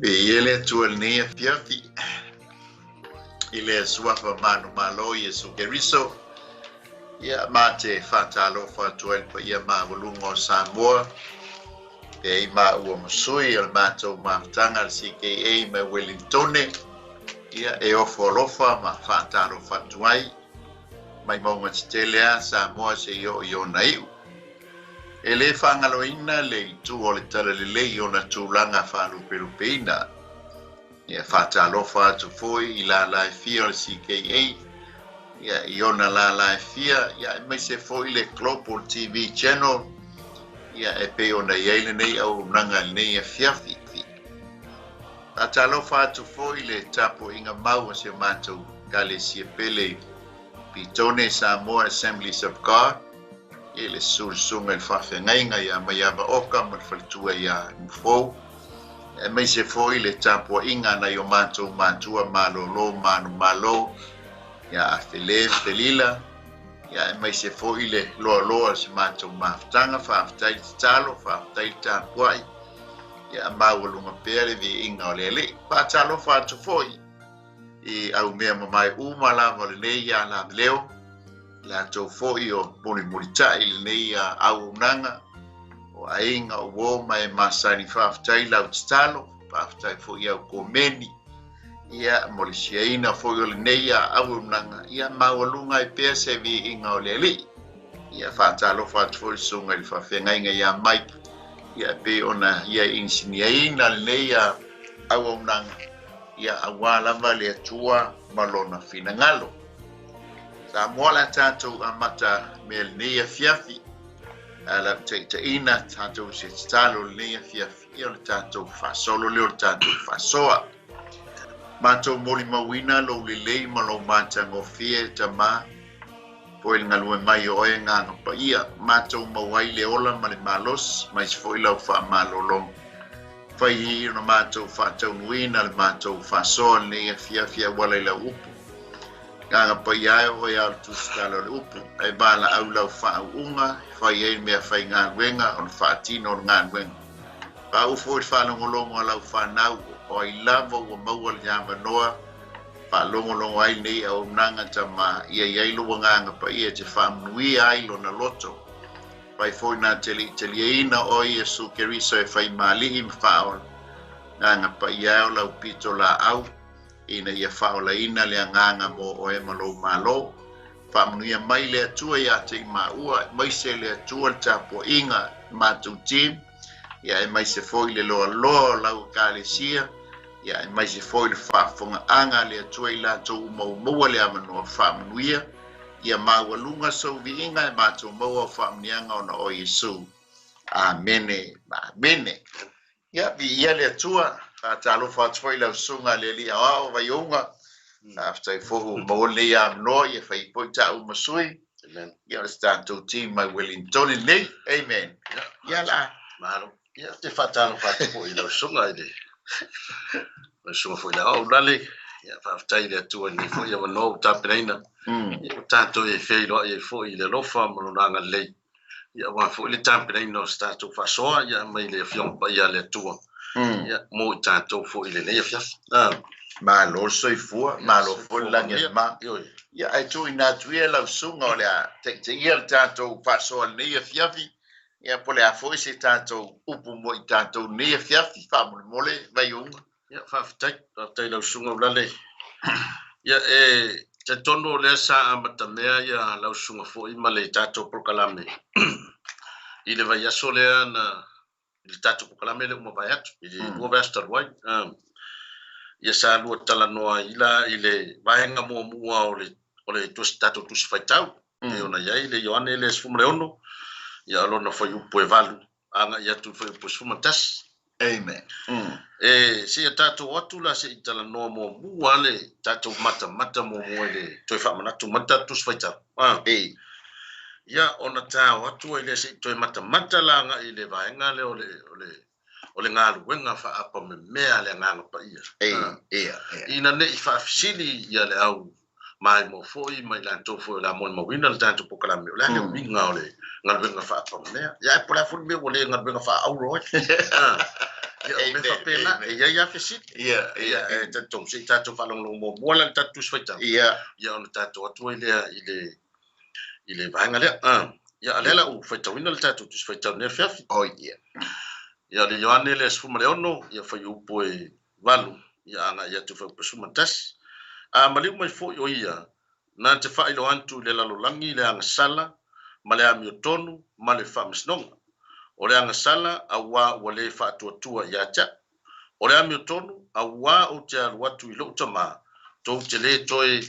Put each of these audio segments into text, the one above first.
Ele tual ne fiafi. Ile suafa manu malo Yesu Keriso. Ia mate fatalo fatuel pa ia ma volungo Samoa. E ma ua masui al mato maftanga al CKA me Wellingtone. Ia e ofolofa ma fatalo fatuai. Mai maunga titelea Samoa se yo naiu. Ele whangaloina le tu o le tala le lei o na tūlanga whaluperupeina. Ia whatalofa atu foi I la lai fia o le CKA. Ia I ona la lai fia. Ia mai se foi le Global TV Channel. Ia e pe ona iaile nei au nanga nei a fiafi. Whatalofa atu foi le tapo inga mau se mātou kale siepele Pitone Samoa Assemblies of God. Ele sulsunga il whawhengainga ia mai ava oka ma whaltua ia mfou. E mai se foi le tapua inga na yo mātou mātua malolo manu malo. Ia a felila. Ia e mai se foi le loa loa se mātou maftanga whaftai talo, whaftai tapuai. Ia mawalunga pere vi inga o lele. Pātalo whātu foi. I au mea mamai umalawa le nei ia la leo. La tau foi o muli tai le nei au nanga o ainga o wo mai masani whaftai lau talo whaftai foi au komeni ia molisiaina foi o le nei au nanga ia mawalunga I pea se vi inga o leli ia whatalo whatu foi sunga I whawhengainga ia mai ia pe ona ia insiniaina le nei au nanga ia awalava le atua malona finangalo. Sa mola tātou amata me le nea fiafi. Ala te ina tātou se talo le nea fiafi. Ia le tātou whasolo leo le tātou whasoa. Mātou mori mawina lo le lei ma lo māta ngofie ta mā. Po il ngalue mai o e nganga pa ia. Mātou mawai le ola ma le malos. Mai se fo ilau wha malolong. Whai hi na mātou whatau nuina le mātou whasoa le nea fiafi a wala ila upu. Agaga Paia o ia tu skala le upu ai bala au lau whaunga whai e mea whai ngā wenga o le whaatino o ngā wenga. Pa ufo I whanongolongo lau whanau o ai lava ua maua le nyama noa whalongolongo ai nei au nanga ta ma ia iailu wa nganga Paia te whamnui ai lo na loto. Pai foi nā teli ina o Yesu Keriso e whai malihi mwhaol nganga Paia o lau pito la au. Ina ia whaola ina le nganga mo o e malo. Whamunia mai le atua ia te maua, mai se le atua le tapo inga mātou team. Ia e mai se foi le loa lau kālesia. Ia e mai se foi le whaafonga anga le atua I lātou maumua le amanoa whamunia. Ia mawalunga sau vi inga e mātou maua whamunianga ona o Yesu. Amene, amene. Ia vi ia le atua. Talo whatwhai lau sunga le li ao vai unga. After fohu maole ia no ia whai poita u masui. Ia le tātou team mai Wellington nei. Amen. Ia la. Mahalo. Ia te whatalo whatwhai lau sunga i le. Mai sunga whai lau lale. Ia whaftai le atua ni whai awa no tapereina. Ia tātou e whai loa i whai le lofa manonanga lei. Ia whai le tapereina o tātou whasoa. Ia mai le whiongpa ia le atua. Ia mo tātou fo I le nei fiaf. Malo soifua, malo fulangi ma. Ia ai tu ina tuia lau sunga o lea te ia le tātou whasoa nei fiafi. Ia pole a foi se tātou upu mo I tātou nei fiafi. Whamune mole vai unga. Ia whaftai lau sunga ulale. Ia e te tono lea sa amata mea ia lau sunga fo I ma le tātou prokalame. I le vai aso lea na il tatu kalame le mo vai atu il mo vestar wai ia sa lu tala noa ila ile vaenga mo mua o le tu tatu tu faitau e ona ia ile IOANE le sfumre ono ia lona foi upo e valu anga ia tu foi upo sfumatas amen e si tatu watu la si tala noa mo mua le tatu mata mo le toi fa mana tu mata tu faitau ia ona tā watu ile se toi mata langa ile vaenga le ole ngā luenga wha apa me mea le nganga Paia. Ina ne I wha fisili ia le au mai mo foi mai lantou foi la mo mawina le tanto pokalame. La le winga ole ngā luenga wha apa me mea. Ia e pora fun me ole ngā luenga wha auro. me fa pena ia fesit ia tatou se tatou falongo mo bola tatou sfaita ia ona tatou atu ile vanga le ia alela u faita wina le tatou sfaita ne fiafi ia le yoane le sfuma le ono ia fa upo e valu ia anga ia tu fa pesuma tas maliu mai fo yo ia na te fa ilo antu le lalolangi le anga sala ma le amio tonu ma le fa misnonga o le anga sala awa wa le fa tua ia cha o le amio tonu awa o te aluatu ilo utama tou te le toi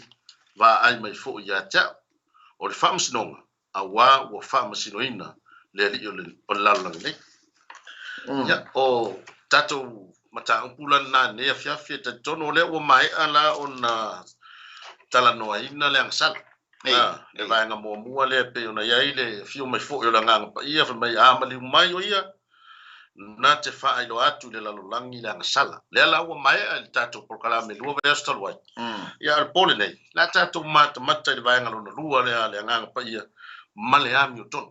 va ai mai fo ia cha o le fa misnonga awa wa fa masinoina le li o le lalolangi le ia o tatou mata upulan na ne fiafi te tono le o mai ala ona tala no ina le angsal e vai nga mo mua le pe ona ia ile fiu mai fo yo langa pa ia fa mai amali mai o ia na te fa ilo atu le lalolangi le angsala le ala o mai al tatou porkala me lua ve sta loi ia al pole nei la tatou mata le vai nga lo lua le nga pa ia male ami o ton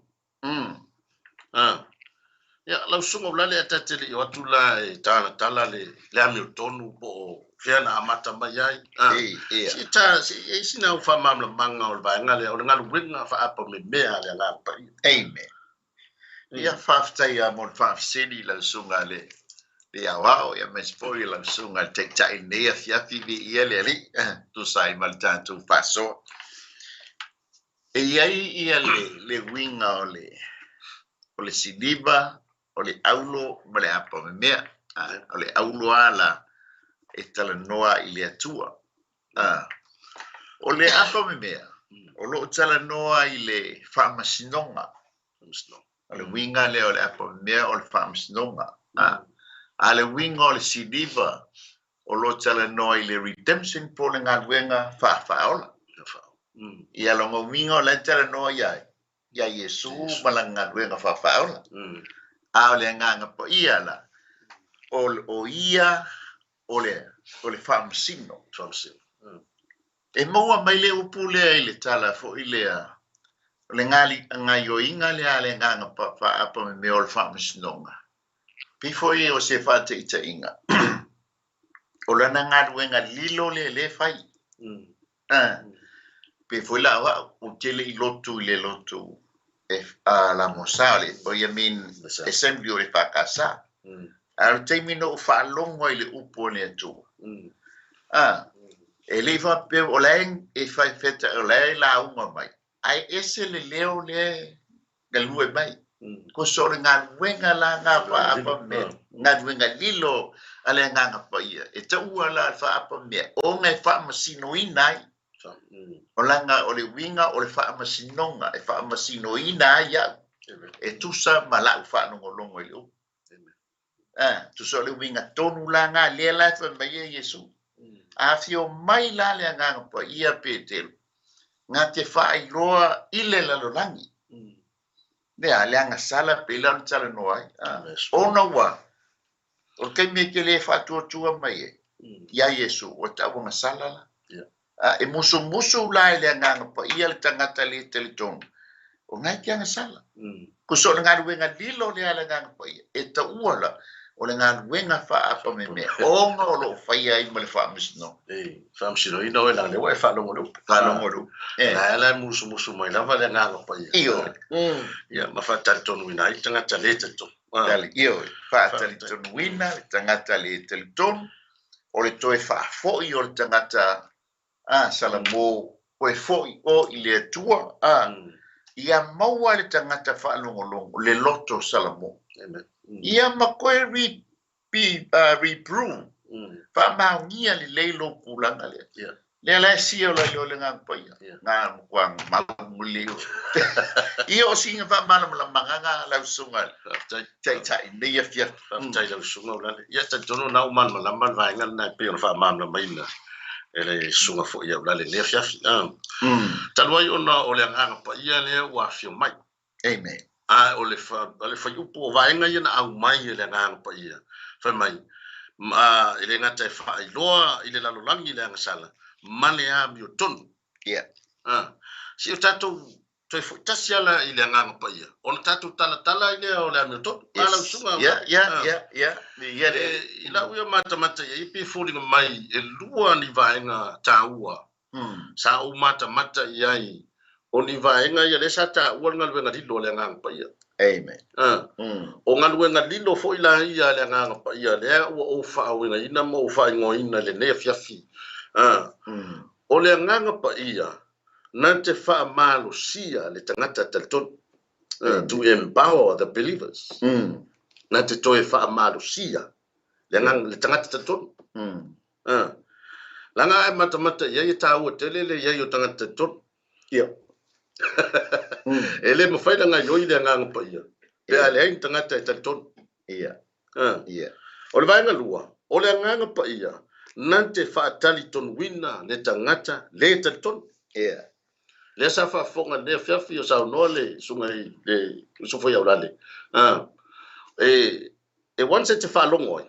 ya lau sunga ulale atatele o atula e tala le ami tonu po fiana amata mai ai si sina u fa mamla manga o vanga le o ngalu winga fa apa me mea le la pa amen ia fafta ia mon faf sedi la sunga le wow ia me spoi la sunga tek ta ine fia fivi ia le tu sai malta tu paso ia le winga o le siliva o le aulo ma le apa me mea o le aulo ala e tala noa i le atua o le apa me mea o lo tala noa i le whaamasinonga o le winga le o le apa me mea o le whaamasinonga a le winga o le siliva o lo tala noa i le redemption po le galuega whaaola ia longa winga o le tala noa ia Yesu ma le galuega whaaola a le nganga po ia la o ia o le whaamasino e moa mai le upu lea i le tala fo i lea o le ngai o inga lea le nganga pa apa me mea o le whaamasinonga pifo i o se whaate ita inga o lana ngaruenga lilo le whai pifo i la o tele i lotu le lotu la mosale o ia min assembly o le whakasa al teimi no whaalongo i le upo le atu e le fa pe o leng e fai feta o le la unga mai ai ese le leo le galue mai ko so le ngaruenga la nga pa apa me ngaruenga lilo ale nga pa ia e tau ala fa apa me o ngai fa masino inai o langa o le winga o le fa masinonga e fa masino ina ia e tusa mala fa no longo ile tu so le winga tonu langa le la fa mai Yesu a fio mai la le nga pa ia petel nga te fa i roa ile la lolangi le ale nga sala pela tsala no ai ona wa o ke me ke le fa tu mai ya Yesu o ta nga sala la e musu la le nga pa ia le tangata le teleton o ngai kia nga sala ko so nga ruenga dilo le ala nga pa ia e ta uala o le nga ruenga fa apa me o nga o lo fa ia i male fa misno fa misno ino e la le wa fa lo ngolu la la musu mai la va le nga pa ia ia ma fa teleton wina i tangata le teleton dali io fa teleton wina tangata le teleton o le toe fa fo i o le tangata salamo o e foi o i le tua ia maua le tangata whaalongolongo le loto salamo ia makoe reprove whaamaungia le leilo pulanga le la sia o le ngang paia ngā mukwang maumuleo ia o singa whaamana la manganga lau sunga tai neia fia tai lau sunga o lale ia tono na uman malaman vainga na pe o whaamana maina ele sunga fo ia lale le fia talwai ona o le anga pa ia le wa fio mai amen o le fa upo vainga ia na au mai le anga pa ia fa mai ele ngata fa iloa ile la lolangi le anga sala male a mi ton ia si o tato toi fu tasiala ile nganga pa ia ona tatu tala ile o le amto ala sunga ya ila uya mata ia ipi fuli mai e lua ni vaenga taua sa u mata iai oni vaenga ia le sata ua ngalwenga dilo le nganga pa ia amen o ngalwenga dilo fo ila ia le nganga pa ia le o fa winga ina mo fa ngoina le ne fiafi o le nganga pa ia nante fa malo sia le tangata talton to empower the believers nante to fa malo sia le tangata talton langa e mata ia tau telele ia tangata talton ia ele mo faida nga yo ile nga pa ia pe ale tangata talton ia o le vaenga lua o le nga pa ia nante fa taliton wina le tangata le talton ia le sa fa fonga ne fiafi o sa no le sunga le so foi au lale e once te fa longo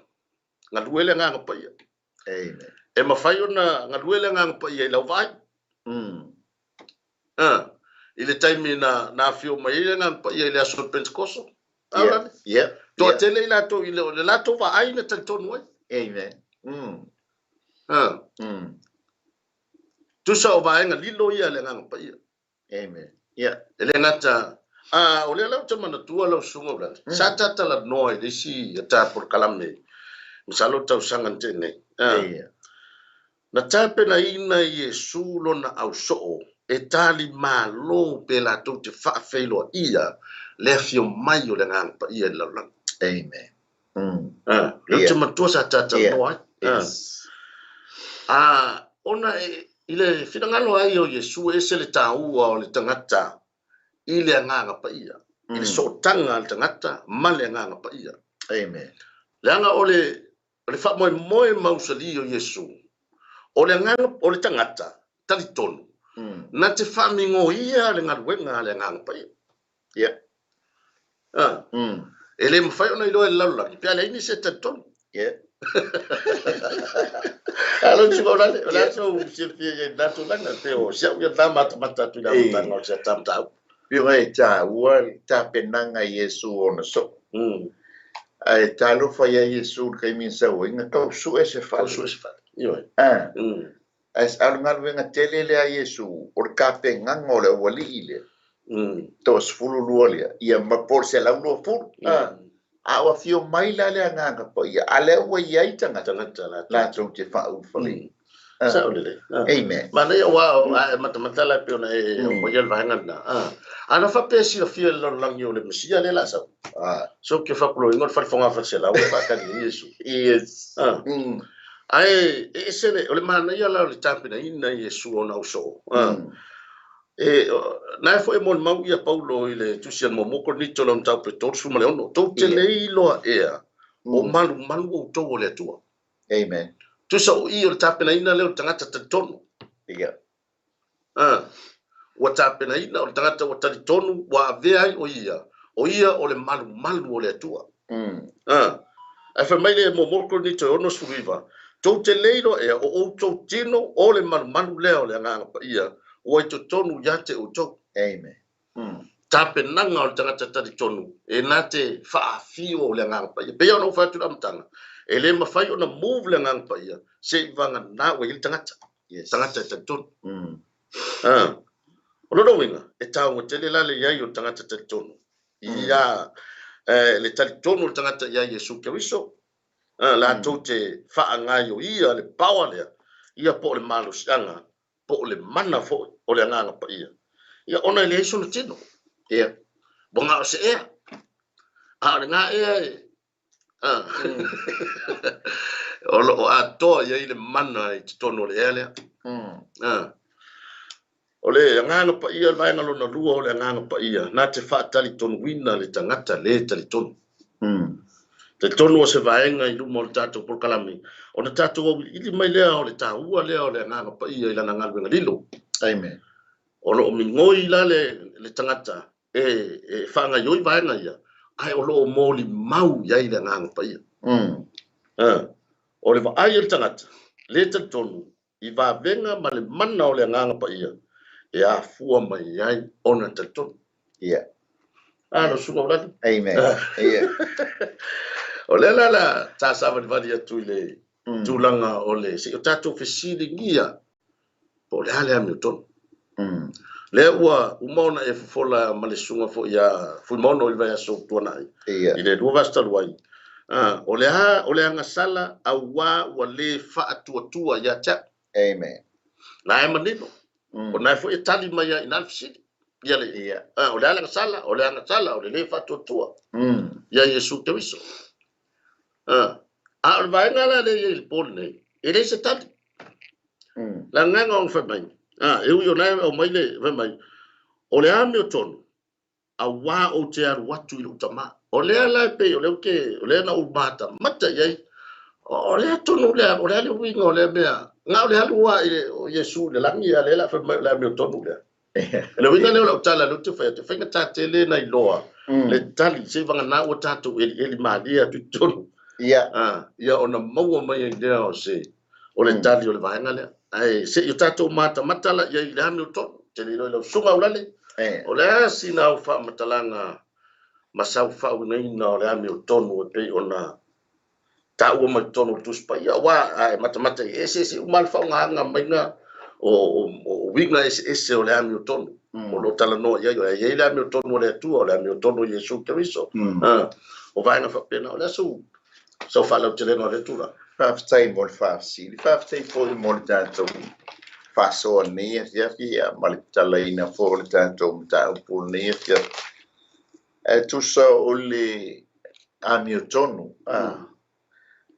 nga duele nga pa ia amen e ma fai ona nga duele nga pa ia la vai ile time na fio mai ile nga pa ia le so pentecoso to tele ila to ile la to va ai na tanton wai amen tu sa o va nga lilo ia le nga pa ia amen ele ngata o le lau tama na tua lau sunga blan sa tata la noi le si ta por kalame misalo tau sangan tene na tape na ina Yesu lo na au so e tali malo pe la tu te fa felo ia le fio mai o le ngang pa ia la la amen le tama tua sa tata noi ona ile finangalo ai o Yesu e se le tau o le tangata ile nganga pa ia ile so tanga le tangata male nganga pa ia amen langa ole fa moi mausali o Yesu ole nganga ole tangata talitonu na te fa mingo ia le ngaluenga le nganga pa ia ele mo fa ona ilo la la pia le ini se talitonu alo tsuko la so se fie da to langa te o sia ya mata tu da tanga se tamta Piongai ta ua ta penanga Yesu ona so. Ai ta lo fa ya Yesu kai min sa o inga kau su ese fa. Yo. As alungal wenga telele a Yesu or ka penanga ole wali ile. Tos fulu luolia ia ma por se la uno fur. A wa fio mai la le nga pa ia ale wa ia itanga la tro te fa u fali. Amen. Mana ya wa mata la pe ona e mo yel vanga na. Ana fa pe si fia lo lang yo le misia le la sa. So ke fa plo ngor fa fonga fa se la wa ka ni Yesu. Yes. Ai ese le ole mana ya la le tape na ina Yesu ona uso. Na fo e mon mau ia Paulo ile tusian mo moko ni tolo mta Pt2 ma le ono. To te le lo ea. O malu o to le tua. Amen. Tu so I o tape na ina leo tangata tonu. Ia. Wa tape na ina o tangata wa tali tonu wa vea o ia. O ia o le malu o le atua. A fa mai le mo moko ni to ono suriva. To te leilo e o to tino o le malu leo le nganga pa ia. O to tonu yate o to. Amen. Tape nanga o tangata tali tonu. E nate fa fio le nganga pa ia. Pe ono fa tu amtanga. Ele ma fai ona move le ngang pa ia se vanga na we il tangata tangata tatun ono do winga e tau mo tele la le ia o tangata tatun ia le talitonu tangata ia Yesu Kristo la tote fa nga yo ia le power le ia po le malo sanga po le mana fo o le ngang pa ia ona le Yesu tino ia bonga o se e a nga e o ato ia ile mana I tono le ele ole ngana pa ia vai ngalo na lua ole ngana pa ia na te fa tali ton wina le tangata le tali ton te tono se vaenga I lumo le tato por kalami ona tato o ili mai le ole ta ua le ole ngana pa ia ila ngalo nga lilo amen ono o mingoi la le tangata e fanga yoi vaenga ia ai o lo moli mau ia ile ngana pa ia o le vai il tangata le tonu I va venga ma le mana o le nganga pa ia ya fua mai ai ona taton Yeah. lo sunga wala Amen. Yeah. o le la ta sa va va tu le Mm. tulanga o le se o tato fesili ngia po le ale Hamilton Mm. le ua umona e fola ma le sunga fo ia fu mono i vai so tuana Yeah. i le dua vasta luai o le anga sala au wa le fa tua ya cha Amen. na e manino o Mm. na fo itali mai ia ina fisili ia le Yeah. o le anga sala o le fa tua Mm. ia Yesu Kristo a o vai ngala le il polne e le se tali Mm. la nganga on fa mai e u yo na o mai le fa mai o le Hamilton a wā o te aru watu i utama. O lea lai pe, o lea na umata, mata iai. O lea tonu lea, o lea le winga o lea mea. Ngā o lea lua o Yesu, le langi a lea lea mea tonu lea. Le winga leo la utala, le te whainga tāte le na iloa. Le tali, se vanga nā o tātou eli maalia tu tonu. Yeah. Ia o na maua mai i lea o se, o le tali o le vahenga lea. Ai, se i tātou mata, matala iai le hami o tonu. Te le ilo sunga ulale. O lea sina au wha matalanga masau wha unaina o lea mi o tonu e pei o na ta ua mai tonu tuspa ia wa ai mata ese umal wha unga hanga mainga o winga ese o lea mi o tonu o lo tala noa ia ia lea mi o tonu o lea tua o lea mi o tonu Yesu Kristo o vaenga wha pena o lea sau wha lau te rena o le tura Whaftai mo le whafsili. Whaftai po i mo le tātou whasoa nia fia ma le talaina fo le tātou mta upu nia fia. E tusa o le ami o tonu.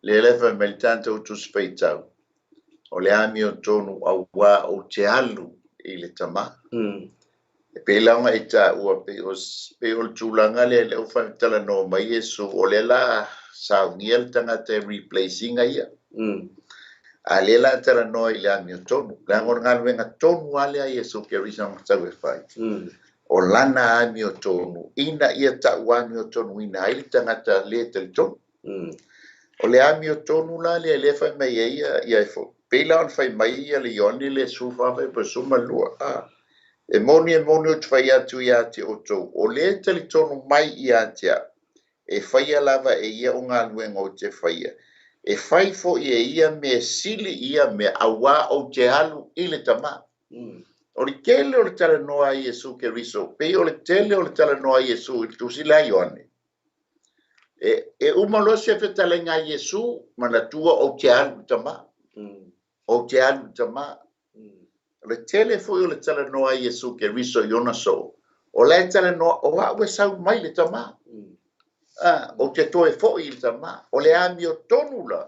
Le lewa me le tātou tuspeitau. O le ami o tonu au wā o te alu i le tama. E pēlaunga i tā ua pe o le tūlanga le o whanitala no mai Yesu o le la saungia le tangata replacinga ia. A le la tala no i le ami o tonu. Le angor ngaluenga tonu ale a Yesu ke risa ngatawe whai. O lana ami o tonu. Ina ia ta ami o tonu ina ili tangata le tali tonu. O le ami o tonu la le whai mai ia e fo. Pēlaun whai mai ia le ioni le sufawai pa suma lua. E moni o te whai atu ia te o tau. O le tali tonu mai ia tea. E whai lava e ia o ngā luenga o te whai. E whai fo ia me sili ia me awa o te alu i le tama. O le kele o le tala noa Yesu ke riso. Pe o le tele o le tala noa Yesu i tusi la IOANE. E umalosi e whetale ngā Yesu manatua o te alu tama. O te alu tama. Le tele fo o le tala noa Yesu ke riso i ona so. O le tala noa o hawe sau mai le tama. O te toe fo i le tama. O le ami o tonu la.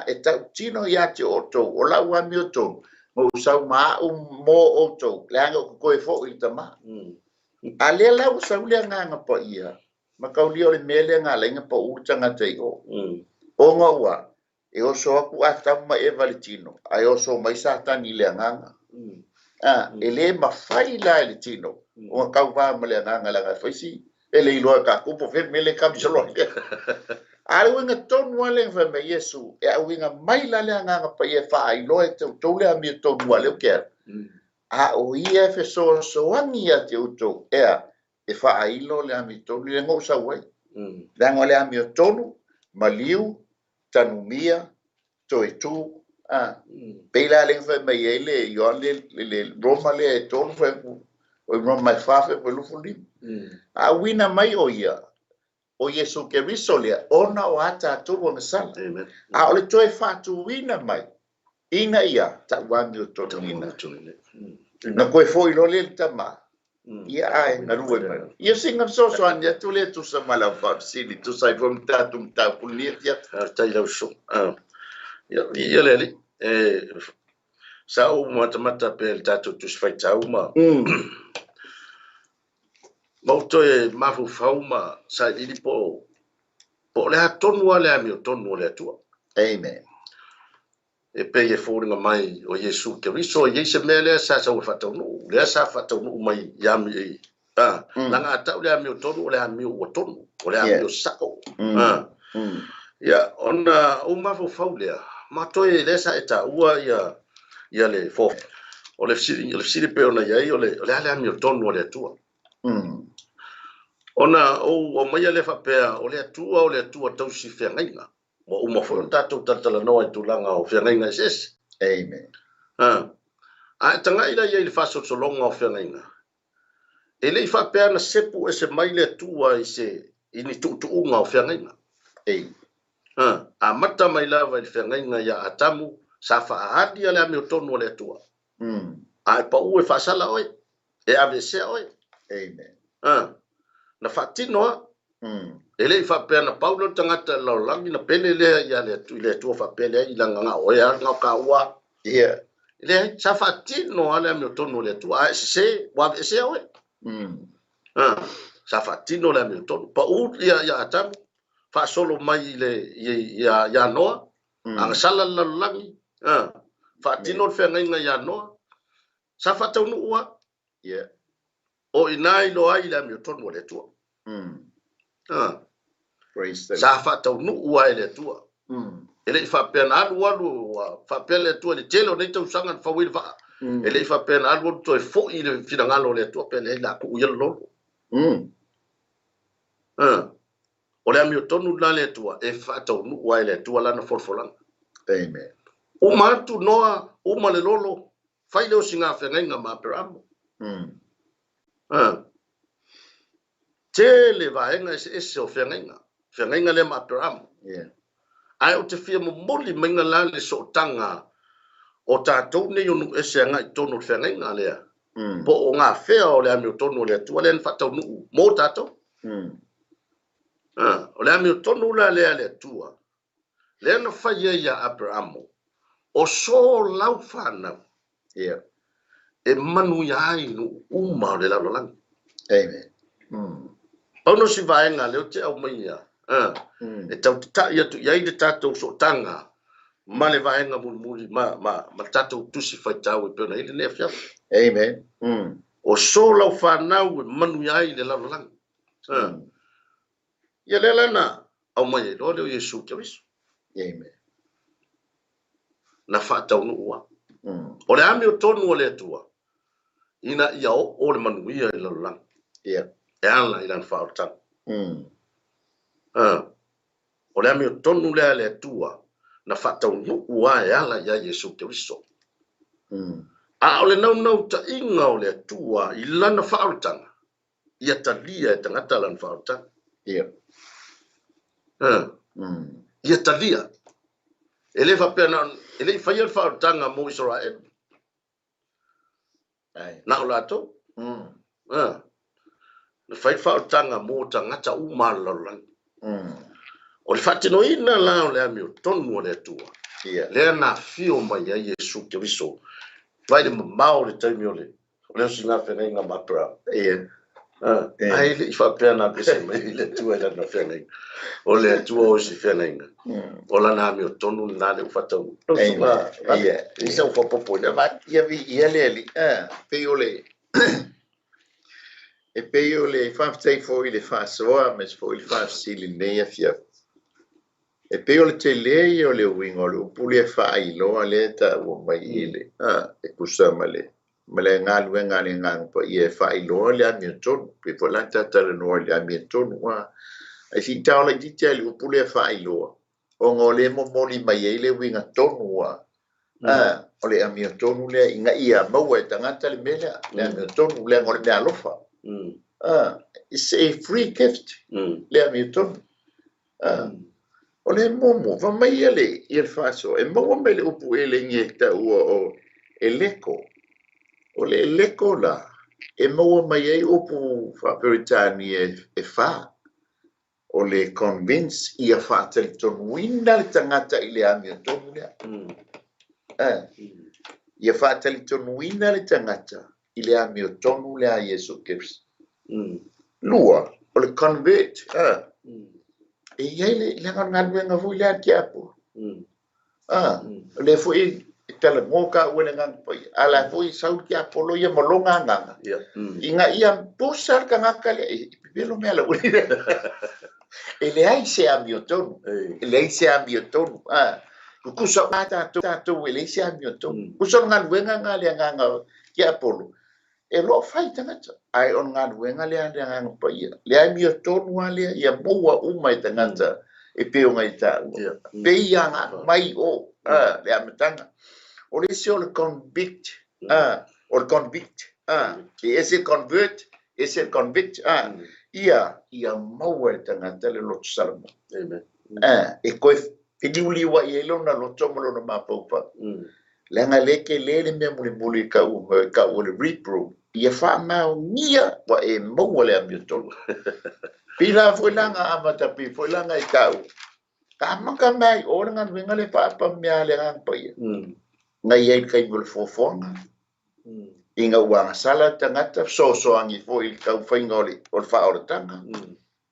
E tau tino ia te oto. O lau ami o tonu. Mo sau maa mo oto. Le anga o koe fo i le tama. A le lau sau le nganga pa ia. Ma kau li o le mele ngā lenga pa utanga te o. O ngā ua. E oso aku atau ma e valitino. Ai oso mai satani le nganga. E le mawhai la le tino. O ngā kau wā ma le nganga la ngā whaisi. E le iloa ka kupo when mele kamisalo. Ale winga tonu ale ngā me Yesu. E a winga mai la le nganga pa ia wha iloa e tau tau le ami tonu ale o kia. A o ia fe so angi a te utou. Ea. E wha ilo le ami tonu le ngau sa wai. Lango le ami o tonu. Maliu. Tanumia. Toi tu. Peila le ngā me ele. Ion le Roma le e tonu wha. O Roma mai whafe wha lufu limu. A wina mai o ia. O Yesu ke riso lea, ona o ata atuwa masala. A ole toe whātu wina mai. Ina ia, ta wangi o tonina. Na koe fo ilo le tama. Ia ai, na rue mai. Ia singa so ania, tu le tu sa mala whapsini, tu sai vom tatu mta punia tia. Tai lau so. Ia leli. Sa o matamata pe el tatu tu sfai tau ma. Mauto e mafu fauma sa ili po le hatonu ale ami o tonu le atua. Amen. E pe e fōringa mai o Yesu ke riso e se mele sa sa o whataunu. Lea sa whataunu mai yami e. Langa atau le ami o tonu o le ami o tonu. O le ami o sako. Ia, ona o mafu fau lea. Mato e lesa e ta ua ia le fō. o le fsiri pe ona iai o le ale ami o tonu o le atua. Ona o mai le whapea o le atua tausi whiangainga. Mo uma fo tatou tatala noa i tūlanga o whiangainga ses. Amen. A tanga ila iai le whaso solonga o whiangainga. E le i whapea na sepu e se mai le atua i se ini tuutuunga o whiangainga. A mata mai lava i whiangainga ia atamu sa whaahadi ale ami o tonu o le atua. A e pa ue whasala oi. E ave sea oi. Amen. Na whatinoa. E le i whapea na paulo tangata laulangi na pele lea ia le atua whapea lea i langa ngā oe a ngā ka ua. Le sa whatinoa ale ami o tonu o le atua. A e se wave sea oi. Sa whatino le ami o tonu. Pa u ia atamu. Whaasolo mai ia noa. Anga sala laulangi. Whatino le whengainga ia noa. Sa whataunu ua. O inai lo ai le ami o tonu o le atua. Sa whataunu ua e le atua. E le i whapea na alu whapea le atua le telo nei tau sanga na whawiri wha. E le i whapea na alu to e fo i le whirangalo le atua pe le la ku uia lolo. O le ami o tonu la le atua e whataunu ua e le atua lana forfolanga. Amen. Uma atu noa, uma le lolo, whai leo singa whengainga ma peramo. Te le vaenga ese o whengainga. Whengainga le ma peramo. Ai o te whia mo moli mainga la le sotanga o tātou nei unu ese ngai tonu whengainga lea. Po o ngā whea o le ami o tonu le atua le whatau nuu mō tātou. O le ami o tonu la lea le atua. Le ana whaia ia Abrahamo. O so lau whanau. E manu ia ai nu uma o le laulangi. Amen. Pauno si vaenga leo te au mai ia. E tau ta ia tu iai de tātou so tanga. Ma le vaenga muli ma tātou tusi whaitau e peona ili nea whiafu. Amen. O so lau whanau e manu ia ai le laulangi. Ia le lana au mai e lo leo Yesu te wiso. Amen. Na whatau nu ua. O le ami o tonu o le atua. Ina ia o le manu ia i laulangi. E ala i lan whaotang. O le ami o tonu lea le atua. Na whatau nu ua e ala ia Yesu te wiso. A o le nau ta inga o le atua i lana whaotanga. Ia talia e tangata lan whaotanga. Ia talia. Ele whapena, ele whaia whaotanga mo Israel. Na o lato. Na whai whaotanga mo tangata umalalang. O le whatino ina la o le ami o tonu o le atua. Lea na fio mai a Yesu te wiso. Vai le mamao le taimi o le. O leo singa whenenga mapra. Ai le i whapea na pese mai le tua e lana whenenga. O le atua o si whenenga. O la nami o tonu na le ufatau. Isa ufapopo le va. Ia vi ia le ali. Pe ole. E pe ole whaftai fo i le whasoa mes fo i le whafsili nei a fia. E pe ole te lei o le wingo le upuli e whai loa le ta ua mai ile. E kusama le. Ma le ngalu e ngale ngang pa i e whai loa le ami o tonu. Pe fo lanta tala noa le ami o tonu. Ai si tau la jitia le upuli e whai loa. O ngō le mo moli mai e le winga tonu wa. O le ami o tonu le inga ia maua e tangata le mele. Le ami o tonu le ngō le mea alofa. It's a free gift. Le ami o tonu. O le momo, va mai ele i el faso. E maua mai le upu ele nge ta ua o e leko. O le leko la. E maua mai e upu whaperitani e wha. O le convince ia whaatali tonu wina le tangata i le ami o tonu lea. Ia whaatali tonu wina le tangata i le ami o tonu lea Yesu Kirsi. Lua, o le convert. E iai le nganu nga fui lea ki apu. Le fui tala ngoka ue le ngang pai. Ala fui sau ki apu lo ia malonga nganga. Inga ia pusar ka ngaka le. Pipelo mea la uli. E le ai se ami o tonu. E le ai se ami o tonu. kusa mata tu wele sia mi to kusa ngan wenga ngale nganga ki apolo e lo fai tangata ai on ngan wenga le nganga pa ia le mi to wale ia boa umai tangata e pe ngai ta pe ia mai o le amatanga o le sio le convict or convict is it convert is it convict ia mau tangata le lo salmo amen e koe whidiuli wa i elona lo tomolo na mapaupa. Lenga leke lele mea muli ka u le repro. Ia wha mau nia wa e maua le amio tolu. Pila fuilanga amata pi fuilanga i ka u. Ka amaka mai o le ngana winga le papa mea le ngang paia. Ngai ei kai mule fofonga. Inga uanga sala tangata so angi fo i ka u whainga o le whaoratanga.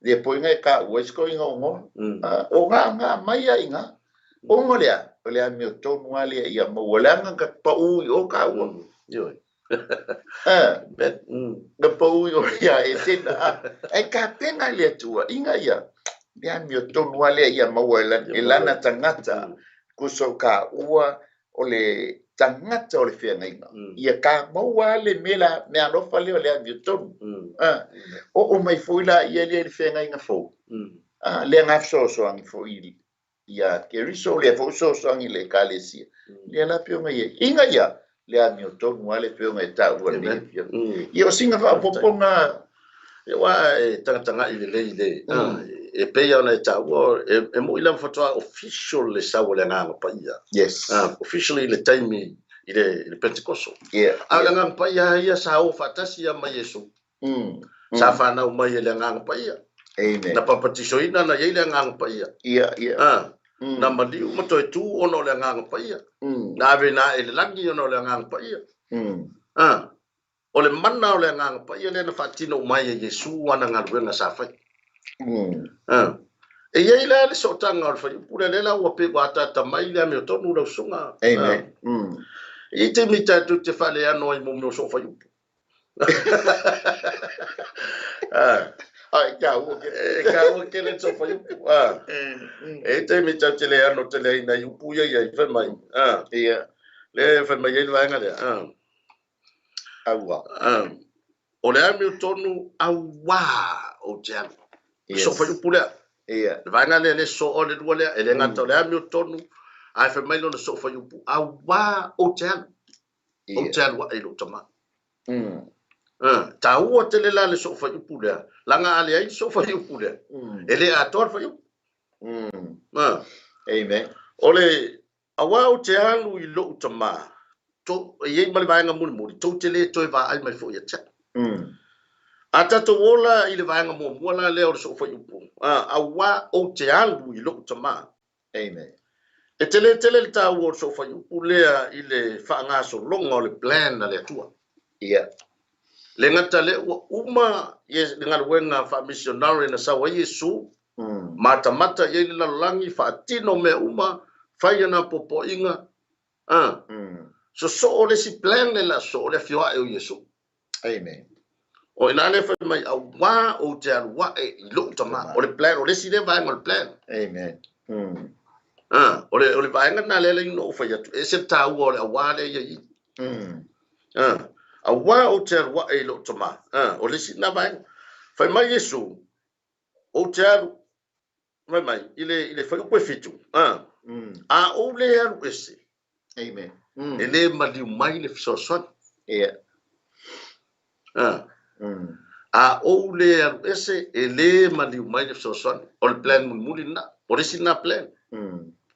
Le poinga ka wesko inga ongo o nga mai inga ongo le mi to ngale ia mo wala nga pa u o ka u yo bet the pa u ia e tena e ka penga le tua inga ia le mi to ngale ia mo wala elana tangata kusoka ua o le tangata o le fenga ia ka mo wale mela me alofa le mi to o mai foila ia le fenga inga fo le nga so angi fo ia keriso le fo so angi le kalesi le la pio ngai inga ia le mi to ngale pio ngai ta ua le ia singa fa poponga e wa tanga i le e pe ya na ta ua e mo ila foto official le sa le nga pa ia yes officially le time i le Pentecost ala nga pa ia sa o fatasi ya ma Yesu sa fa na mai le nga pa ia amen na papatiso ina na ye le nga pa ia na mali mo to tu ono le nga pa ia na ve na ele langi ono le nga pa ia o le mana o le nga pa ia le na fatino mai Yesu ana nga wenga sa fa e ye le so tanga o fa pura le la o pe wa ta mai le me to no sunga amen i te mita tu te fa le ano i mo no so fa ai ka o ke le so fa e te mita te le ano te le na yu pu ia i fa mai le fa mai le va nga le awa o le ami tonu awa o jam so fa yu pu le va nga le so o le dua le ele nga to le ami tonu ai fa mai no so fa yu pu awa o jam wa e lo tama ta ua te le la le so fa yu pu le langa ale ai so fa yu pu le ele a tor fa yu amen ole awa o te alu i lo tama to ye mali va nga muli to te le to va ai mai fo ya cha ata to ola i le va nga mo mola le o so fa yu pu awa o te alu i lo tama amen e tele ta o so fa yu pu le i le fa nga so longa le plan na le tua le ngata le uma ye ngal wenga fa missionary na sa wa Yesu mata ye la langi fa tino me uma fa yana popo inga so ole si plan le la so le fio e Yesu amen o ina le fa mai wa o te wa e lo tama o le plan o le si le va ngal plan amen ole va ngal na le no fa ya e se ta o le wa le ye a wa o te wa e lo tama o le si na vai fa mai Yesu o te mai ile fa ko fitu a o le alu ese amen ele mali mai le so a o le alu ese ele mali mai le so o le plan muli na o le sina plan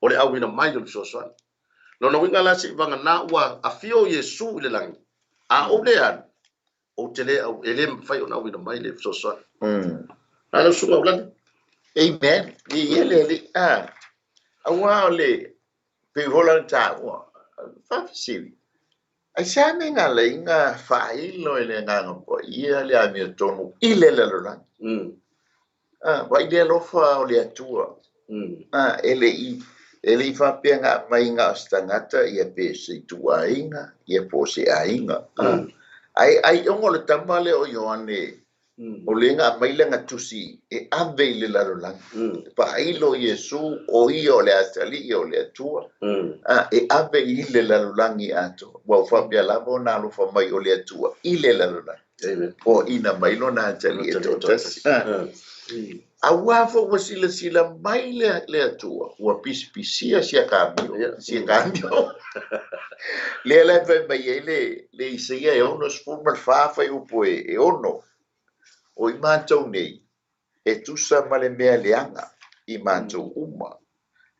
o le awina mai le so no winga la si vanga na wa a fio Yesu le lang a o le alu o te le ele fai ona awina mai le so ala sunga ulan amen ele awa le pe volanta wa fa sili ai sa me nga le nga fa ilo ele nga po ia le ami tonu ile le la wa ile lo fa o le tua ele I fa pe nga mai nga stangata ia pe se tua inga ia po se ainga ai ongo le tamale o IOANE o le nga mai le nga tusi e ave le larolang pa ilo Yesu o io le atali o le atua e ave i le larolangi ato wa fa bia la bona lo fa mai o le atua i le larolang o ina mai lo na atali e totas awa fo wasila sila mai le atua wa pisia sia cambio le la fa mai le isia e ono spuma fa fa u poe e ono o i mātou nei, e tusa ma le mea leanga i mātou uma.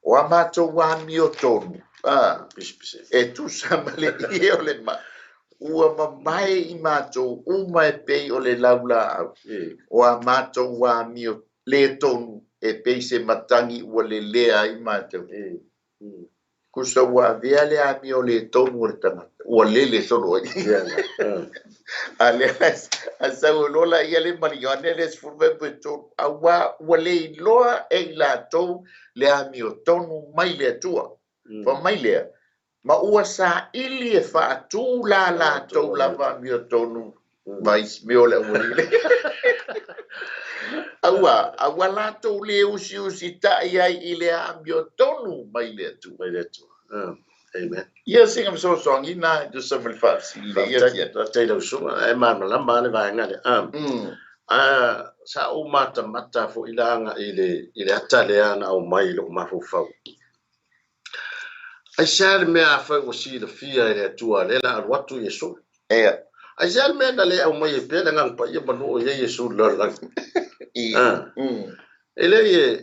O a mātou wā mio tonu, e tusa ma le ie o le ma. Ua mamae i mātou uma e pei o le laula au. O a mātou wā mio le tonu e pei se matangi ua le lea i mātou. Kusa ua vea le a mio le tonu o le tangata. Ua le solo i. Aliás, asa lola ia le marione le sfurbe beto awa wale loa e la to le amio tonu mai le tua fa mai le ma ua sa ili e fa tu la to la va mio tonu mai mio le wale awa la to le usi ta ia ile amio tonu mai le tua Amen. Yes, I'm so strong. You know, just some fast. Yes. Tell you so. I'm lamba le vai ngale. Sa o mata fo ilanga ile atale ana o mai lo ma fo fa. Ai share me a fa o si le fia ile tua le la watu Yesu. Ai share me na le o mai pe na ngang pa ye banu o ye Yesu lo la. Ele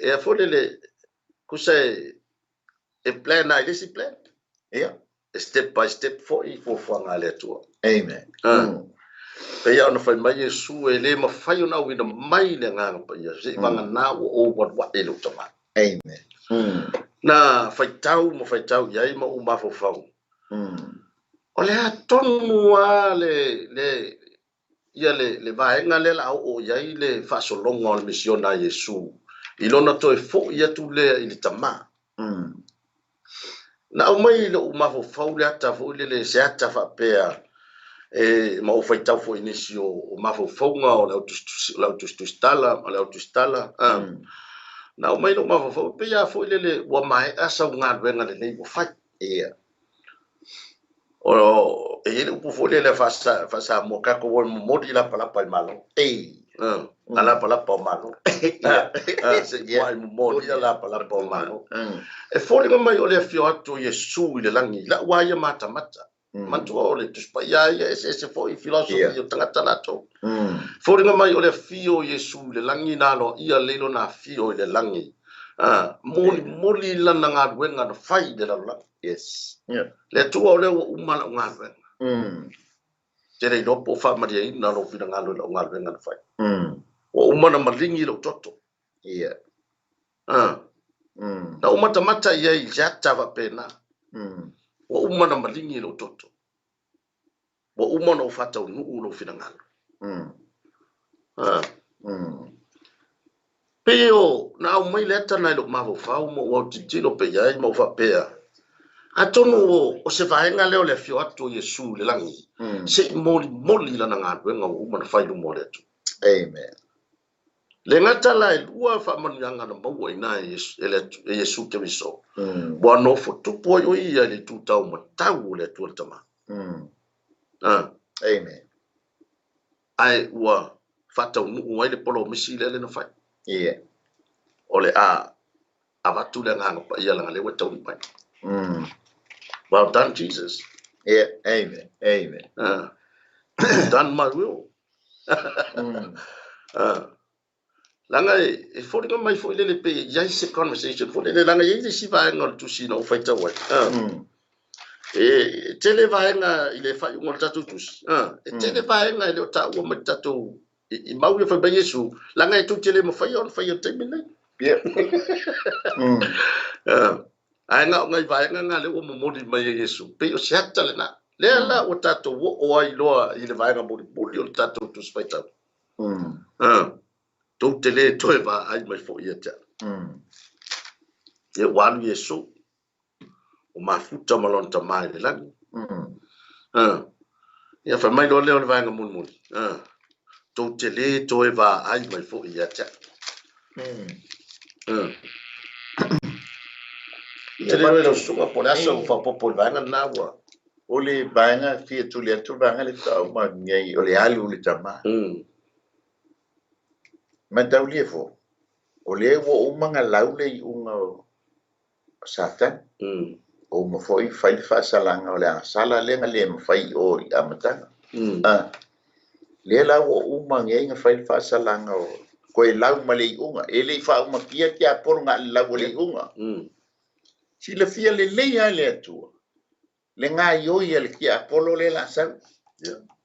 e fo le kusai e plan na discipline. Step by step for ngale tua. Amen. Pe ya no fai mai Yesu e le ma fai ona wina mai le nga pa ya se vanga na o what e lo tama. Amen. Na fai tau ya i ma o ma fo fau. O le atonu a le vaenga le la o ya i le fa so longo o mission na Yesu. Ilona to e fo ya tu le i tama. Na o mai lo ma fo fau le ata fo le se ata fa pea ma o fai tau fo inisio o ma fo fonga o la tu stala na o mai lo ma fo pe ya fo le wa mai asa nga venga le o fai o e le fo le fa mo ka ko mo di la pala pa malo ala pala pa malo se ya mo di la pala pa malo e fo le mai o le fio atu Yesu le langi la wa ya mata mantu o le tuspa ya ese fo i philosophy o tangata na to fo le mai o le fio Yesu le langi na lo ia le lo na fio le langi moli la na nga wenga no fai de la yes le tu o le umala nga wenga tere do po fa maria ina lo fina nga lo nga wenga no fai o umana malingi lo toto na umata ia i jata va pena wa umana malingi lo toto wa umana ufata unu lo fina nga Peo na o mai leta na lo mavo fau mo o titilo pe ya mo fa pea atono o se vaenga leo le fio atu Yesu le langi se moli la nga wenga o umana fai lu mo le tu amen le ngata la lua fa man yanga na mo ina Yesu ke miso bo no fo tu po yo ia le tu tau mo tau le tu tama amen ai wa fata unu wa le polo misi le na fai ole avatu le nga pa ia la le wa tau pa well done Jesus amen done my will langa e fo le mai fo le pe ya se conversation fo le langa ye si va ngol tu si no fa ta wa e tele va nga ile fa ngol tatu tu e tele va nga ile ta wo ma tatu i mau le fa ba Yesu langa e tu tele mo fa yo te mine ai nga ngai vai nga le o mo modi mai Yesu pe o siata le na le la o tatu o ai loa ile vai nga modi o tatu tu spaita tu tele to va ai mai fo ia ta e wan Yesu o mafuta malon ta mai le lang ia fa mai lo le vai nga mun tau te le toe wā ai mai fo ia te. Te le reo sunga po nasa u whapopo vanga nā wa. O le vanga fia tu le atu vanga le tau ma ngai o le alu le tama. Ma tau lia fo. O le wo umanga lau le unga satan. O ma foi fai whaasalanga o le asala lenga le ma fai o i amatanga. Le lau o umanga inga fai whaasalanga o koe lau ma le unga. E le wha uma kia kia poronga lau le unga. Si le fia le leia le atua. Le ngā ioi le kia apolo le la sau.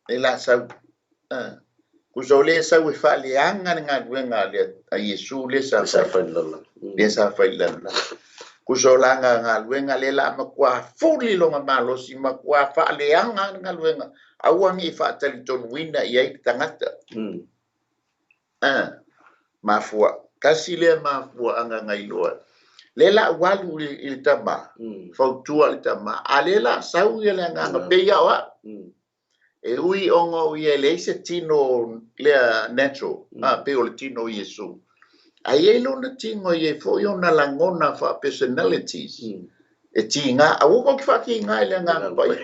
Le la sau. Kuso le sau e wha le anga ngā duenga le a Yesu le sa whailala. Le sa whailala. Kuso la ngā duenga le la makua furi longa malosi makua wha le anga ngā duenga. Awangi wha tali tonu wina i ai tangata. Mafua. Kasi le mafua anga ngai loa. Le la walu il tama. Fautua il tama. A le la sau i le nganga peia wa. E ui ongo i e le se tino lea natural. Pe o le tino Yesu. A ye lona tingo i e fo i ona langona fa personalities. E tinga. A uko ki whaki ngā i le nganga pai.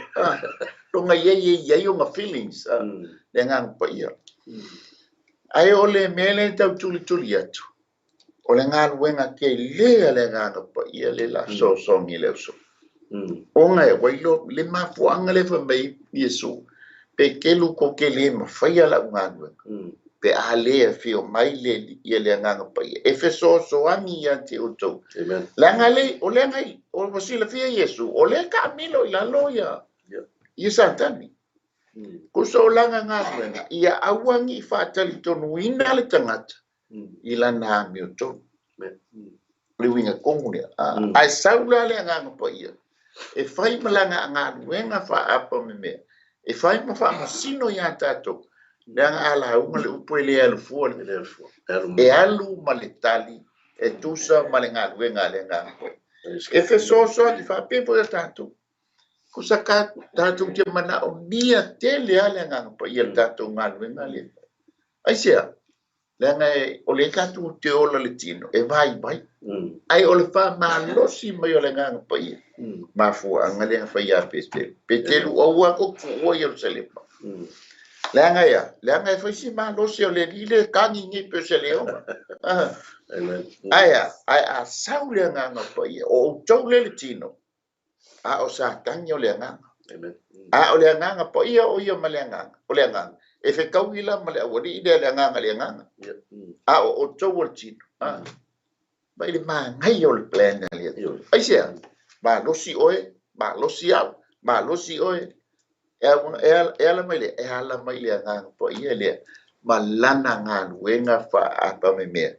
Tonga ye o nga feelings. Le nganga pai. Ai o le mele tau tuli atu. O le ngā luenga ke lea le nganga pa ia le la so songi leo so. Onga e wailo le mafuanga le whamei Yesu. Pe kelu ko ke le mawhaia la ngā luenga. Pe a lea fio mai le ia le nganga pa ia. E fe so angi ia te utou. Langa le, o le ngai, o wasila fia Yesu. O le ka milo i la loia. Ia santani. Kuso langa ngā luenga. Ia awangi whaatali tonu ina le tangata. Ila na mi to le winga komune ai saula le nga pa ia e fai malanga nga wenga fa apa me e fai ma fa masino ya tato le nga ala uma le upele al fu e alu maletali e tusa malenga wenga le nga e fe so di fa pe po tato kusaka tato ke mana o dia tele ale nga pa ia tato nga wenga le ai sia Langa o le katu te ola le tino, e vai. Ai o le wha maa losi mai o le nganga pai. Ma fua anga le wha ia peste. Petelu o ua o fua i o se lepa. Langa e whaisi maa losi o le rile kangi ngi pe se leonga. Ai a sau le nganga pai. O tau le tino. A o sa tangi o le nganga. A o le nganga pai o ia ma le nganga. O le nganga. E fe kauila ma le awari i le nganga le nganga. A o tau o tino. Ba ile ma ngai o le plan le. Ai sia. Ba losi oe, ba losi au, ba losi oe. E ala mai le, e ala mai le nganga po ia le. Ma lana ngana wenga fa apa me me.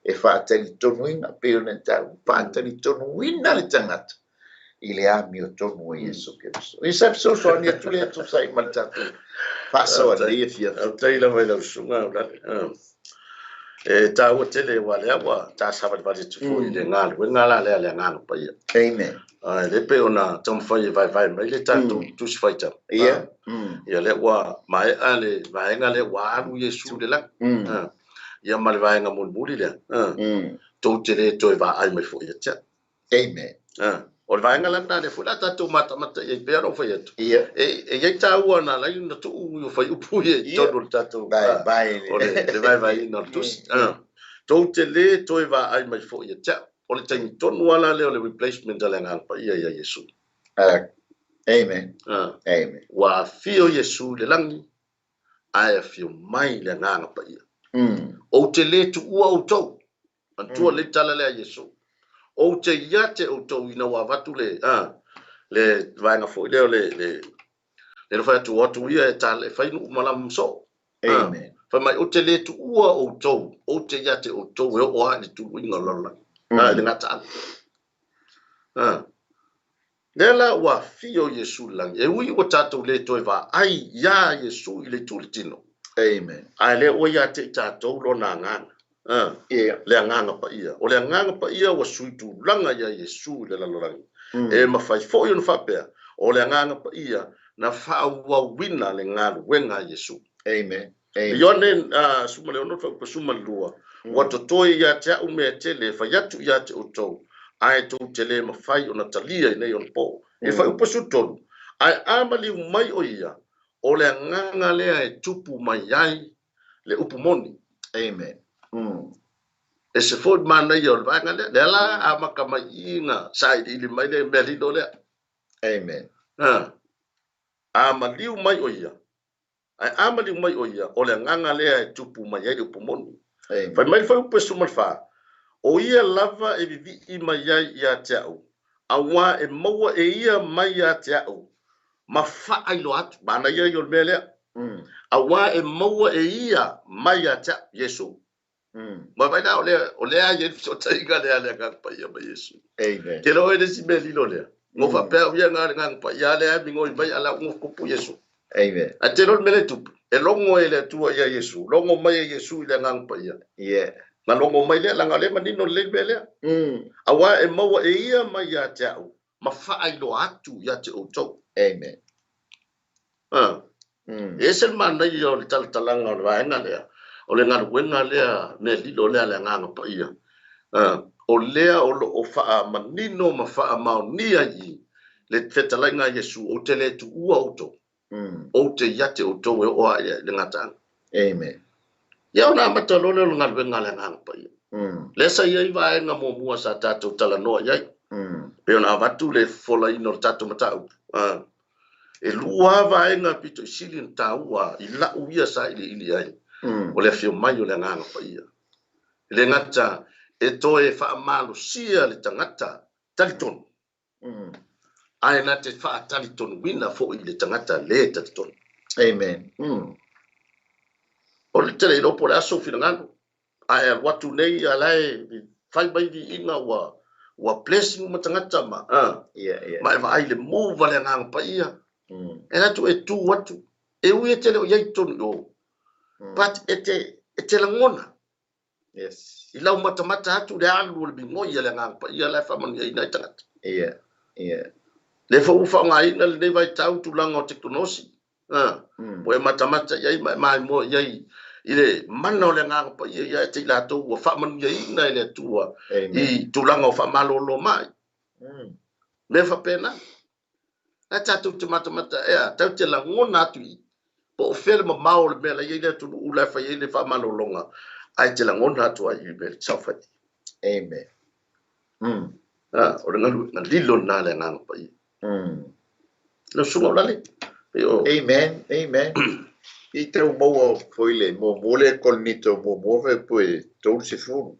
E fa tali tonuina pe ona tau. Fa tali tonuina le tangata. Ile a mi o tonu Yesu Kristo. I sa so ni tu le tu sai maltatu. Paso a le fia. Au taila mai lau sunga e ta o tele wale wa ta sa ba tu fu le ngal we ngala le ngal pa ia. Amen. Le pe ona tom fai vai mai le tanto tu se fai ta. Ia le wa mai ale vai ngale wa u Yesu le la. Ia mal vai nga mun buli le. To tele to va ai mai fo ia cha. Amen. O le vaenga lana le fulata tu mata e pera o fai atu. E iei tā ua na lai na tu u fai upu e tonu tatu. Vai. O le vai na tusi. Tau te le toi va ai mai fo ia tia. O le taimi tonu ala le o le replacement ale ngalpa ia Yesu. Amen. Amen. Wa fio Yesu le langi. Aia fio mai le ngalpa ia. O te le tu ua o tau. Antua le tala le a Yesu. O te iate o tau ina wa vatu le vaenga fo le fai tu watu ia e tale fai nu malam so. Amen. Fai mai o te le tu ua o tau, o te iate o tau e o a le tu inga lola. Le ngata ana. Nela wa fio Yesu lang. E ui o tatou le toi va ai ya Yesu i le tuli tino. Amen. Ai le o iate tatou lo na ngana. Le nganga pa ia. O le nganga pa ia wa suitu langa ya Yesu le lalorangi. E mawhai fo i fa pea. O le nganga pa ia na fa wa wina le ngalu wenga Yesu. Amen. Ioane suma le ono fa suma lua. Wa to toi ya te u me tele fa ya tu ya te uto. Ai tu tele ma fai ona talia nei on po. E fa upa su tolu. Ai amali mai o ia. O le nganga lea e tupu mai ai le upu moni. Amen. E se fod mana ia o vanga le la amaka mai inga sai ili mai le meli do le. Amen. Amali mai o ia. Ai amali mai o ia o le nganga lea e tupu mai ai le upu moni. Fai mai fa upa su malfa. O ia lava e vivi i mai ai ia te au. Awa e maua e ia mai ia te au. Ma fa ai lo atu. Mana ia i o mele. Awa e maua e ia mai ia te Yesu. Ma vai na o le a ye so taiga le Agaga Paia mai Yesu. Amen. Ke lo e si meli lo le. Ngo fa pe ia ngang pa ia le mi ngoi mai ala ngo kupu Yesu. Amen. A te lo mele tu. E longo e le tua ia Yesu. Longo mai Yesu le ngang pa ia. Yeah. Na longo mai le langa le manino le mele. Awa e maua e ia mai ia te au. Ma fa ai lo atu ia te oto. Amen. E se mana ia o le talanga o le vaenga lea. O le ngana wenga lea me lilo lea le nganga pa ia. O lea o lo o faa manino ma faa maonia i le fetalainga Yesu o te le tu ua oto. O te iate oto e oa le ngatanga. Amen. Ia ona mata lo le ngana wenga le nganga pa ia. Le sa ia i vaenga mo mua sa tatou tala noa iai. Pe ona avatu le fola ino tatou matau. E lua vaenga pito sili nta ua i la uia sa ili ai. O le fio mai o le nganga pa ia. Le ngata e toe wha malo sia le tangata talitonu. Ai na te wha talitonu wina fo i le tangata le talitonu. Amen. O le tele ilopo le aso fina ngano. Ai a watu nei a lai whai mai di inga wa blessing ma tangata ma. Ma e vai le mova le nganga pa ia. E natu e tu watu. E ui e tele o iai tonu yo. But e te langona. Yes. I lau mata atu le alu o le bingoi le nganga pa ia lai whamani ia inai tangata. Le fo nga ina le vai tau tu langa o tektonosi. Mo e mata iai mai mo iai ile mana o le nganga pa ia te la to wa whamani ia ina le tua i tu langa o whamalo lo mai. Le fa pena. Na tatu te mata ea tau te langona atu i. Po o fele ma mao le mea la iai le tunu ula fa iai le whamalo longa. Ai te langona atu ai i me saufati. Amen. O le ngalu lilo na le nganga pa ia. Le sunga o lale. Amen. Amen. I te umaua foile mo mole kolnito mo move poe tau se funu.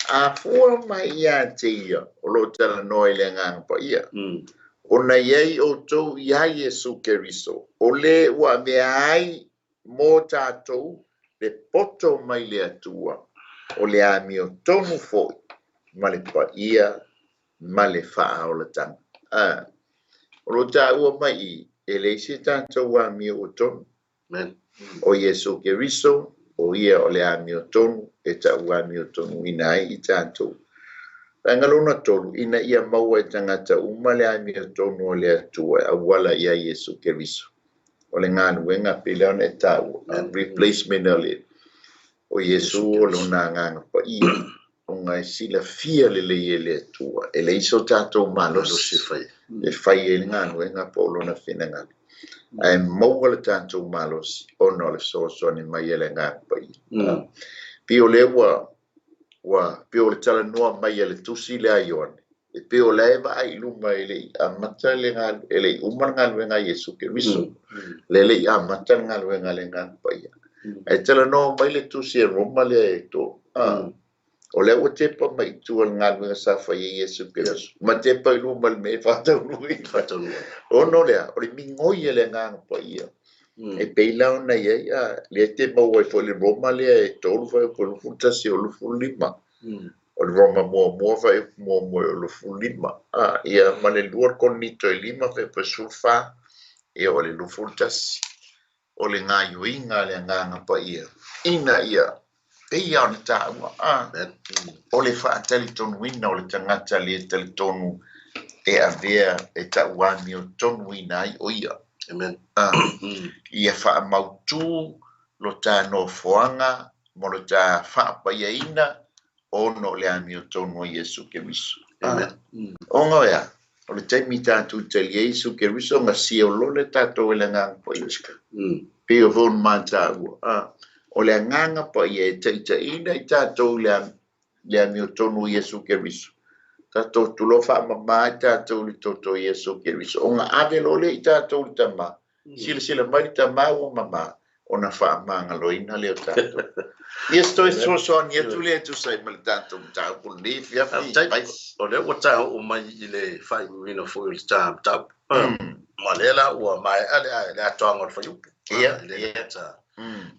A fua mai ia te ia o lo tala noi le nganga pa ia. O na iei o tau ia Yesu Keriso. O le ua mea ai mo tātou le poto mai le atua. O le ami o tonu foi. Ma le pa ia, ma le faa o le tanga. O lo tā ua mai i, e le isi tātou ami o tonu. O Yesu Keriso, o ia o le ami o tonu, e ta ua ami o tonu ina ai i tātou. Rangalona tolu, ina ia maua e tangata uma le ami o tonu o le atua, a wala ia Yesu Keriso. O le ngānu wenga pileona e tau, replacement o le. O Yesu o lo nā nganga pa ia. O ngai sila fia le le atua. E le iso tātou malos. E fai e ngānu wenga pa o lona whina ngānu. Ai maua le tātou malos, o no le so ni mai e le nganga pa ia. Pio le pio le tala noa mai e le tusi le IOANE. E pio le eva ai luma e le amata le ngānu, e le umar ngānu wenga Yesu Keriso. Le amata ngānu wenga le ngānu pa ia. E tala noa mai le tusi e roma le e to. O le ua tepa mai tua ngānu wenga sa fai e Yesu Keriso. Ma tepa i luma le me whatau nui. O no lea, o le mingoi e le ngānu pa ia. E peilau na iei, le te maua i fo le roma le e tolu fai o lufu tasi o lufu lima. O le roma mua fai mua o lufu lima. Ia ma le luar konito e lima fai pa sulfa, e o le lufu tasi. O le ngā yuinga le nganga pa ia. Ina ia, e ia o le tāua. O le wha talitonu ina o le tangata le talitonu e avea e tauami o tonu ina ai o ia. Amen. Ia wha mautu lo tā no foanga, mo lo tā whaapaia ono le amio tonu Yesu Keriso. Amen. Onga ya, o le taimi tātou te li Yesu Keriso ngā sia o lole tātou e le ngang pa iska. Peo von manta ua. O le nganga pa ia e taita ina i tātou le amio tonu Yesu Keriso. Tātou tulo wha mama i tātou li toto Yesu Keriso. O ngā ave lole i tātou li tama. Sila mai tama o mama. O na wha manga loina leo tātou. Yes, to so so ni tu le tu sai mal tanto ta pun ni fia fi. O le o ta o mai i le fai wina fo il ta ta. Ma le la o mai ale a tonga fo yu. Ia, ta.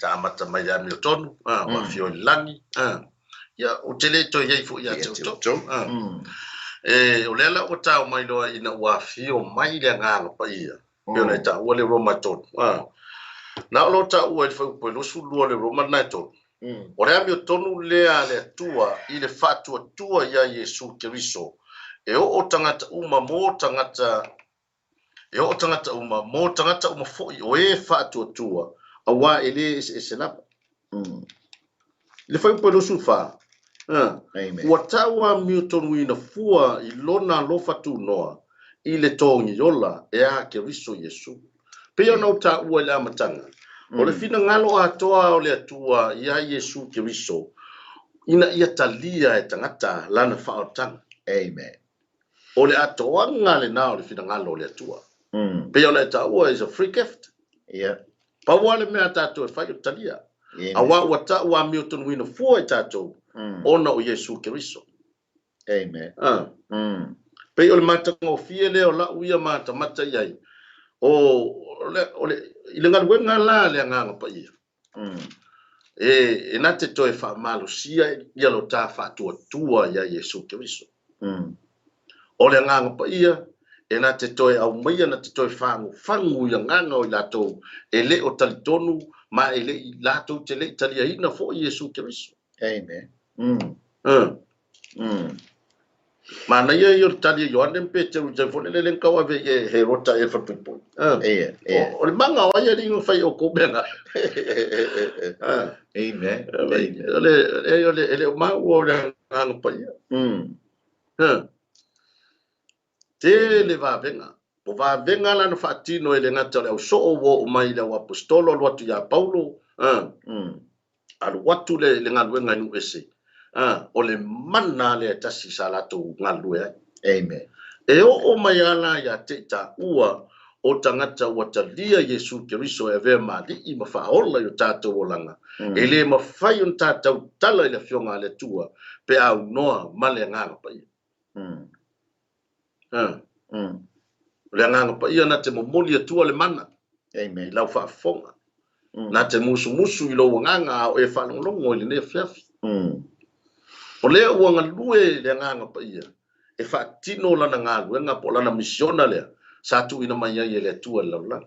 Ta mata mai ya mi tonu. Wa fio langi. Ya o tele to ye fo ya to. O le la o ta o mai lo ina wa fio mai le nga pa ia. Yo le ta o le roma to. Na lo ta o fo po lo su lo le roma na to. O rea mi o tonu lea le atua i le whatua tua ia Yesu Keriso. E o tangata uma mō tangata uma foi o e whatua tua a wā e le e senapa. Le whai upa rosu wha. Ua taua mi o tonu ina fua i lona lofa tu noa i le tongi yola e a Keriso Yesu. Pea nau ta ua le amatanga. O le fina ngalo atoa o le atua ia Yesu Keriso. Ina ia talia e tangata lana whaotanga. Amen. O le atoa ngale na o le fina ngalo o le atua. Pea o le atua is a free gift. Yeah. Pa wale mea tato e whai o talia. Awa ua ta ua mi o tonu ina fua e tato. Ona o Yesu Keriso. Amen. Pea o le matanga o fie leo la uia mata mata iai. O le ile galuega la le agaga paia e na te toe faamalosia ia lo tā faatuatua ia Iesu Keriso o le agaga paia e na te toe aumaia na te toe fagufagu i agaga o i latou e le o talitonu ma e le i latou te leʻi taliaina foʻi Iesu Keriso. Amen. Mana ia i o tali Ioane mpe te fone le lenkau ave he rota e whatupu. O le manga o ia ringo whai o kōbenga. Amen. Ele o mau o le nganga paia. Te le vāvenga. O vāvenga lana whaatino e le ngata le au soo o mai le o apostolo alu atu ia Paulo. Alu watu le ngaluenga inu ese. O le mana le tasi sa latou galue. Amen. E o mai ala ia te ta ua o tangata ua talia Iesu Keriso e vea mali'i ma whaola i o tātou o langa. E le ma whai on tātou tala i le fionga le tua pe au noa ma le nganga pai. Le nganga pai na te momoli atua le mana. Amen. I lau whaafonga. Na te musu i lo nganga o e whalonglongo i le ne fiafi. O lea ua ngalue le nganga paia. E whaatino lana ngaluenga po lana misiona lea. Sa tu ina mai ai le tua lau lana.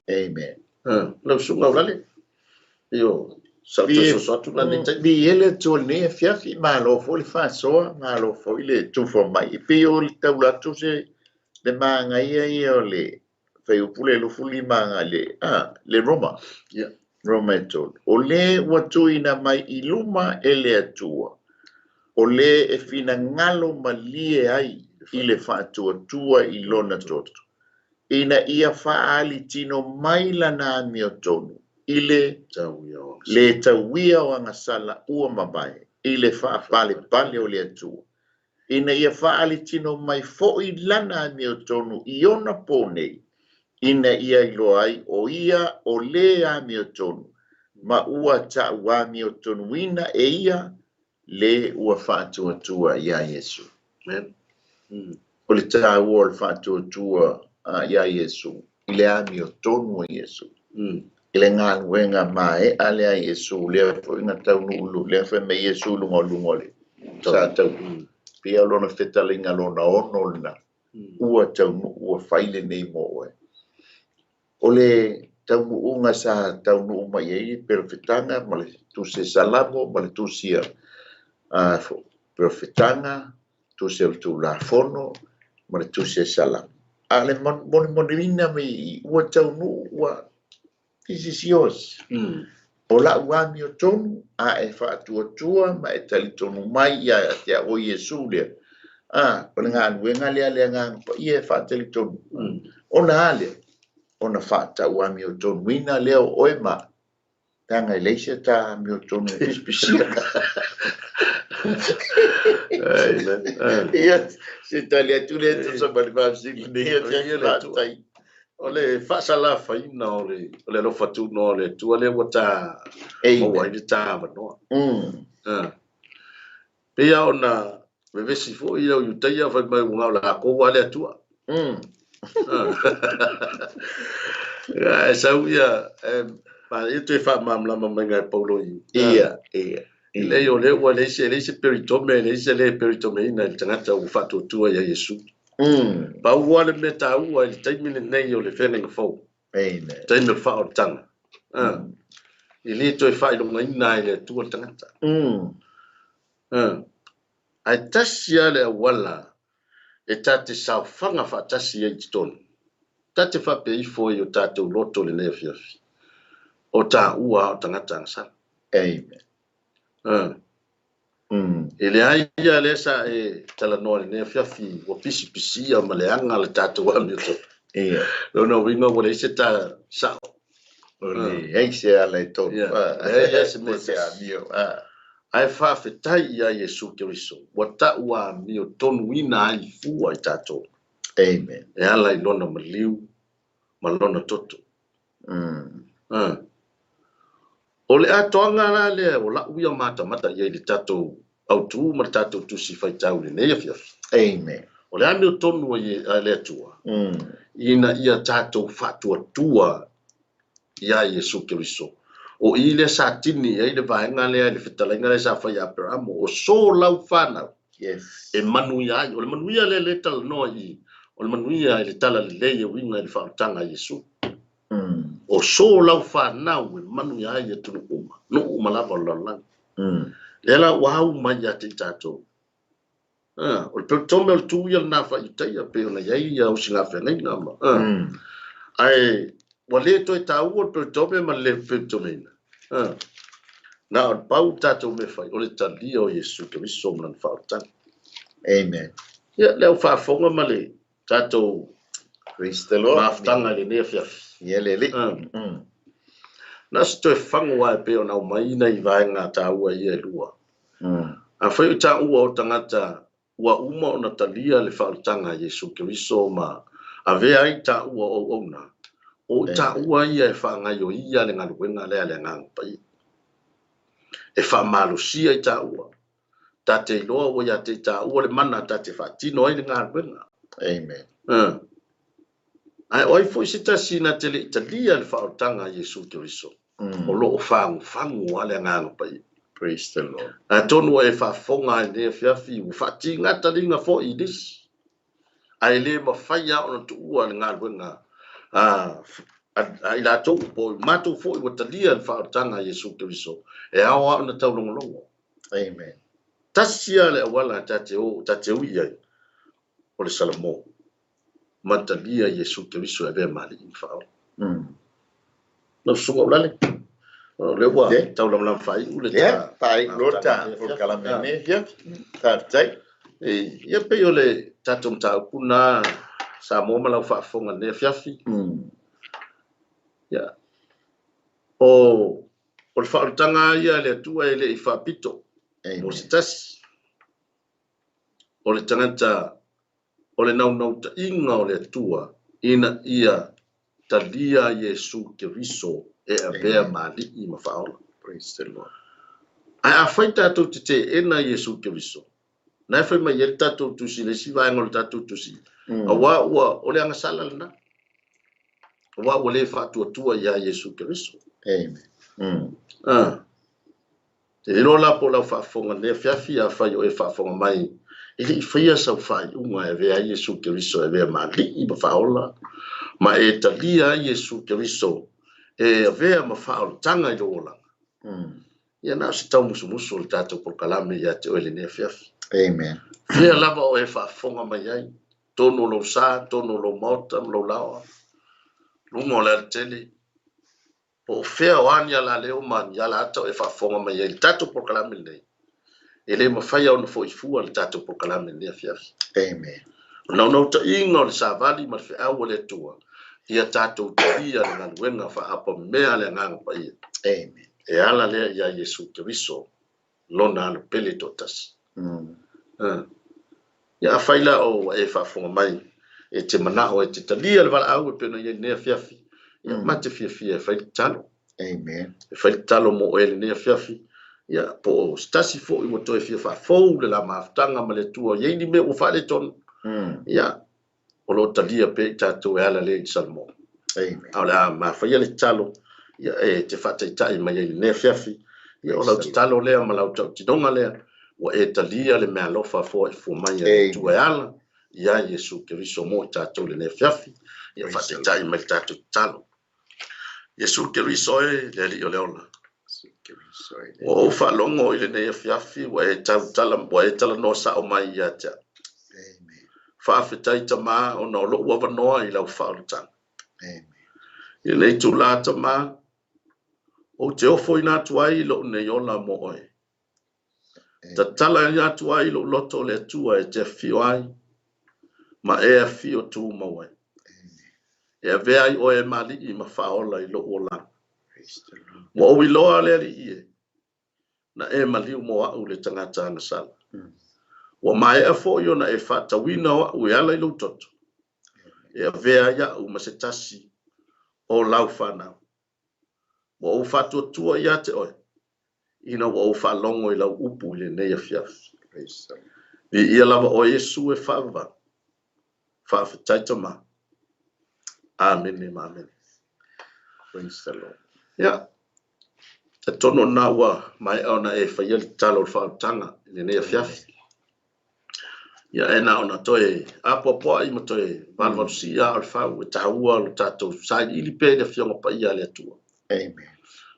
Amen. Lau sunga ulale. Io, sa tu so tu lana tai. Bi ele tu ne fiafi ma lo fo le fa so ma lo fo ile tu fo mai. Pe o le taula tu se le manga ia o le fai o pule lo fuli manga le Roma. Yeah. Roma tol. O le watu ina mai iluma ele atua. O le e fina ngalo malie ai i le whaatuatua i lona toto. Ina ia whaali tino mai lana ami o tonu. I le tauia o angasala ua mabai. I le whaapale pale o le atua. Ina ia whaali tino mai fo'i lana ami o tonu i ona pōnei. Ina ia ilo ai o ia o le ami o tonu. Ma ua ta uami o tonu ina e ia le ua whaatuatua ia Yesu. O le ta ua whaatuatua ia Yesu. I le ami o tonu o Yesu. I le ngā luenga mai ale a Yesu. Lea fo inga taunu ulu. Lea fo me Yesu lungole. Sa tau. Pia lona whetalinga lona ono lina. Ua taunu ua whaile nei moe. O le taunu unga sa taunu uma iei perfetanga. Ma le tu se salamo. Ma le tu sia perfetanga. Tu se tu la fono. Ma le tu se salamo. Ale moni ina mi ua taunu ua this is yours. O la wami o tonu a e whaatua ma e tali tonu mai ia te o Iesu lea. O le ngā nuenga lea ngā pa ia e whaatali tonu. O na ale, o na whaata wami o tonu wina lea o oe ma. Tanga i leise ta mi o tonu e pispisia. Ia, se tali atu lea tu sa mali whamsili nea te whaatai. Ole fasala faina ole lo fatu no le tu ole wata mo wai de ta ba no pe ya ona bebe si fo ia u ta ia fa mai nga la ko wale tu sa ia pa e te fa mam la mam nga paulo ia le yo le wale se peritome le peritome ina le tanga u fatu tu ia Yesu ba wale meta u ai taimi le nei o le fenga fo amen taimi fa o tanga ili to fa i lo ngai nai le tu tanga ai tasia le wala e tate sa fanga fa tasia i ton tate fa pe i fo i o tate o loto le ne fiafi o ta ua o tanga tanga sa amen ele ai ia le sa e tala no le ne fiafi o pisi o maleanga le tate wa mi to no winga wala se ta sa ole ai se ala to se me se amio ai fa fetai ia Yesu Kiriso wata wa mi o tonu ina ai fu ai tato amen e ala i lona maliu malona toto ole atonga la le o la uia mata ia le tato au tu ma tato tu si fai tau le nei fia amen ole ami o tonu ia le tua ina ia tato fatua tua ia Yesu Kiriso o ile sa tini e le vaenga le fitalenga le sa fai Abraham o so lau fana yes e manuia o le manuia le tal no i o le manuia le tala le winga le fautanga Yesu o so lau fana o manuia e tu no uma lava la ela wa mai ya te tato o le tome o tu ia na fa ita pe ona ia o singa fe nei na ai wale to tau o pe tome ma le pe tome na o pau tato me fai o le tali o Yesu Kiriso man fautanga amen ia le fa fonga ma le tato praise the Lord maftanga le ne fia ia le na sto fango wa pe ona mai na i vaenga ta ua ia lua a foi ta ua o tangata ua uma ona talia le fautanga Yesu Kiriso ma a ve ai ta ua o ona o ta ua ia e fanga yo ia le ngaluenga le ngang pai e fa malusia i ta ua tate loa o ia te ta ua le mana tate fa tino ai le ngaluenga amen ai oi foi sita sina tele italia le fautanga Yesu Kiriso o lo fangu ale ngang pai praise the Lord a tonu e fa fonga ne fiafi u fati ngata linga fo i dis ai le ma faia ona tu ua ngaluenga ai la to po mato fo i watalia le fautanga Yesu Kiriso e awa ona tau longo amen tasia le wala tate o ia o le salamo matalia Yesu Kiriso e ve mali fa no sunga ulale le wa tau lam fai ule ta pai lota por calamene ya tartai ia pe yo le tatum ta kuna sa mo mala fa fonga ne fiafi ya o le fautanga ia le tua ele i fa pito mo sitas o le tangata o le nau ta inga o le tua ina ia talia Yesu Kiriso e avea mali i mafaola praise the Lord a fai tatou te ena Yesu Kiriso na fai mai el tatou tusi le si vai ngol tatou tusi a wa o le anga sala lana wa o le fa tua ia Yesu Kiriso amen te rola po la fa fonga le fiafi a fai o e fa fonga mai ele fai sa fai uma e vea Yesu Kiriso e vea mali i mafaola ma e talia Yesu Kiriso e vea mafaola tanga i rola ia na se tau musu le tatou por kalame ia te oele ne fiafi amen fea lava o e fa fonga mai ai tono lo sa tono lo mota lo lawa lungo le tele po fea wan ya la leo man ya la to e fa fonga mai el tato por kala mele ele ma fa ya no fo ifu al tato por kala mele fia Amen. no to ingo sa vali ma fe awole tua ia tato tia na wenga fa apa mea le ngang pa ia Amen. e ala le ya Yesu Kristo lona no pele totas ya faila o e fa fonga mai e te mana o e te talia le vala au pe no ye ne fiafi ya mate fia fa talo Amen. e fa talo mo e ne fiafi ya po stasi fo i mo to e fia fa fo le la maftanga ma le tua ye ni me o fa le ton ya o lo talia pe tato e ala le salmo Amen. ala ma fa ye le talo ya e te fa te tai ma ye ne fiafi ya o lo talo le ma lo ti donga le o e talia le me alofa fo e fu mai le tua ala ya Yesu Kristo mo tato le ne fiafi ya fa te tai ma tato talo Yesu Kristo e le li o le ona o fa longo ile ne fiafi wa e tala no sa o mai ya ta fa fitai tama o no lo wa no i la fa o tang ile tu la tama o te ofo ina tuai lo ne yola mo oi ta tala ya tuai lo loto le tua e te fiai ma e fi o tu mo oi e vea o e mali i ma fa ola i lo ola mo o i lo ale i na e mali mo au le tangata na sala wa mai e fo yo na e fata wina o ala i lo toto e vea ya u masetasi o lau fana wa o fatu tua ya te oi ina wa o fa longo i lau upu le ne ya fiaf i ia lava o Yesu e fava fa fitaita ma amen amen praise the Lord ya te tono na wa mai ona e fa yel talo fa tanga le ne ya fiaf ya ena ona toe apopo i mo toe valva sia alfa o taua lo tato sai ili pe de fiona pa ia le tua Amen.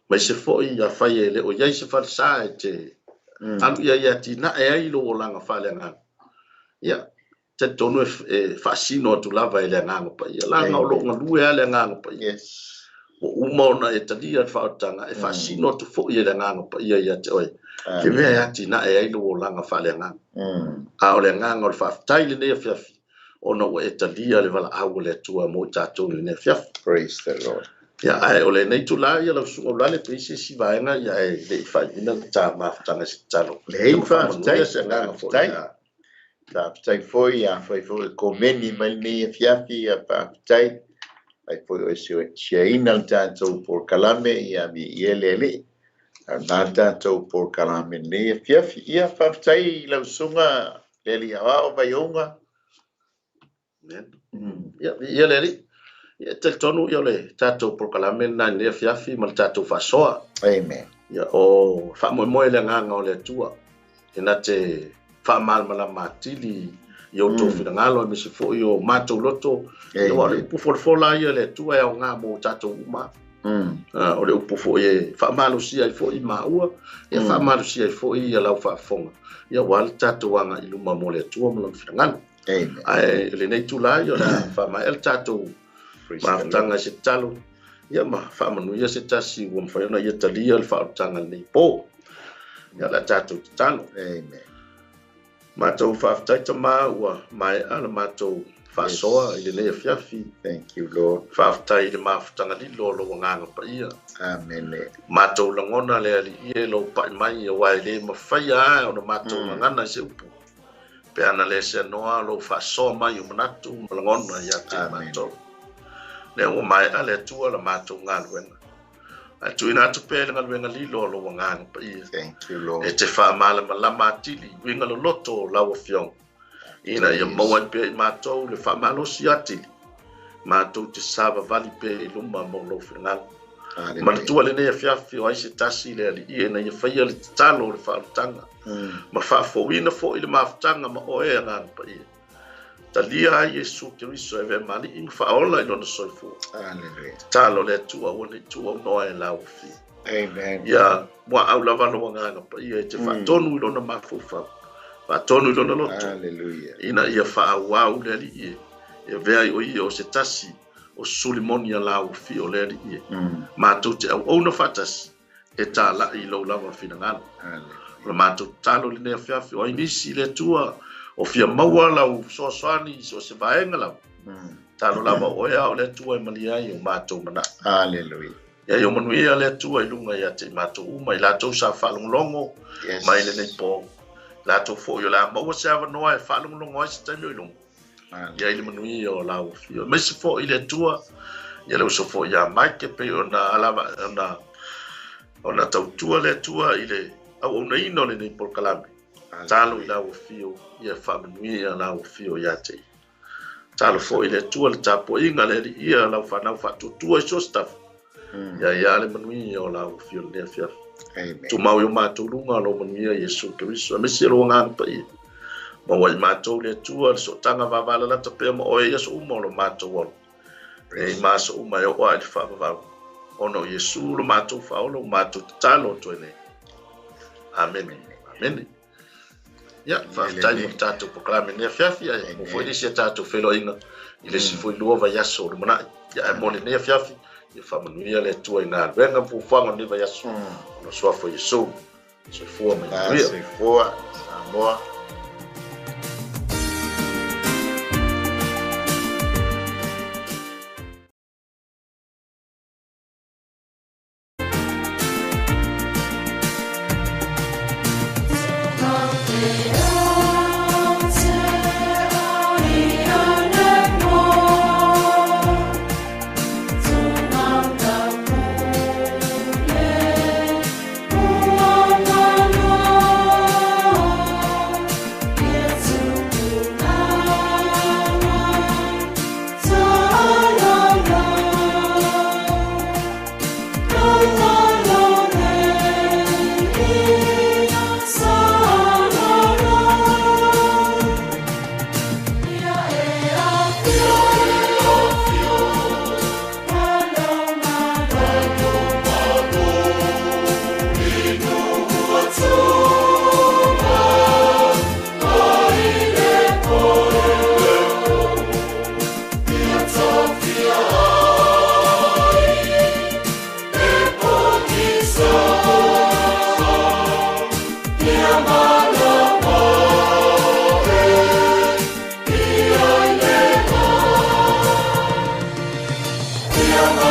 mai se foi ia fai le o ia se fa sai te anu ia ti na e ai lo langa fa le nga ya te tono e fa sino tu lava ile nga pa ia langa lo nga lu ia le nga pa Yes. o uma ona e tadia fa tanga e fa sino tu fo ia le nga pa ia ia te oi ke me ia ti na e ai lo langa fa le nga a o le nga ngol fa tai le ne fiafi ona o e tadia le vala au le tua mo tato le ne fiafi Praise the Lord. ya ai ole nei tu la ya la su la le pese si va nga ya e le fa ina ta ma tanga si talo Le fa tai se nga fo ta tai foi ya foi ko meni mai ni fiafi ya pa tai ai foi o se ina tanto por calame ya mi ele na tanto por calame ni fiafi ya fa tai la sunga le li o vai unga ya le ya te tonu ya le tato por calame na ne fiafi mal tato fa soa amen ya o fa mo le nga le tua ina te fa mal mala matili yo to fina ngalo mi se fo yo mato loto yo le pu for la yo le tua ya nga mo tato uma o le pu fo ye fa malo si ai fo i maua ya fa malo si ai fo i la fa fonga ya wal tato wanga i luma mo le tua mo fina ngalo ai le nei tu la yo la fa ma el tato ma tanga se talo ya ma fa manu ya se tasi wo fa na ya talia el fa tanga nei po ya la tato talo amen matou faafetaita maua mai ala matou faasoa i lenei afiafi thank you Lord faafetai i le mafutagalilo o lou agaga paia amen matou lagona le ali'ia e lou pa'i mai e ua e lē mafaia a ona matou gagana i se upu pe ana le seanoa lou faasoa mai o manatu ma lagona iā te matou le ua mai a le atua la matou galuega atuina atu pe le galuega lilo o lou agaga paia thank you Lord e te fa'amalama atili uiga loloto o lau afioga ina ia maua i pea i matou le fa'amalosi atili matou te savavali pe i luma mo lou finagalo ma le tua lenei afiafi o ai se tasi le ali'ia ina ia faia le tatalo o le fa'alotaga ma fa'afouina fo'i le mafutaga ma o e agaga paia talia ai Iesu Keriso e veamali'i ma fa'aola i lona soifua talo le atua ua le tuaunoa e lauafi amen ya wa au lava no nga pa ia te fa tonu lo na mafufa fa tonu lo na loto hallelujah ina ia fa wa u le li e vea o se tasi o sulimoni ala o fi o le ia matou te au na fatas e tala I lo lava finangalo le matou talo le ne fiafi o inisi le tua o fia maua lau soasani so se vaenga lau talo lava o ea o le tua e maliai o matou mana haleluya ia yo manuia le tua I lunga ia te matou uma I latou sa whalongolongo mai le nei po latou fo yo la maua se avanoa e whalongolongo ai se taimi o ilunga ia ile manuia o lau fio mai se fo I le tua ia lau so fo ia mai ke pe ona alava ona tautua le tua ile au ona ino le nei por kalame talo I lau fio ia whamanuia lau fio ia te talo fo I le tua le tapo inga le ia lau whanau whatutua I so stuff ia le manuia o lau fio le nea fia tu mau yo mātou lunga lo manuia Yesu Keriso a mesi alo ngāna pa ia ma wai mātou le tua le so tanga wavala lata pia ma oe ia so uma lo mātou walo e ma so uma e oa I whaavavau ono Yesu lo mātou whaolo mātou talo to ene amen amen ia whaatai mo tātou poklame nea fiafi ai mo foi nisi a tātou whelo inga I le si foi lua vai aso lo mana ia e mole nea fiafi ia whamanuia le tua I ngā renga fuwhanga ni vai aso ono swafo Yesu so fua mai nuia so fua Samoa Yeah.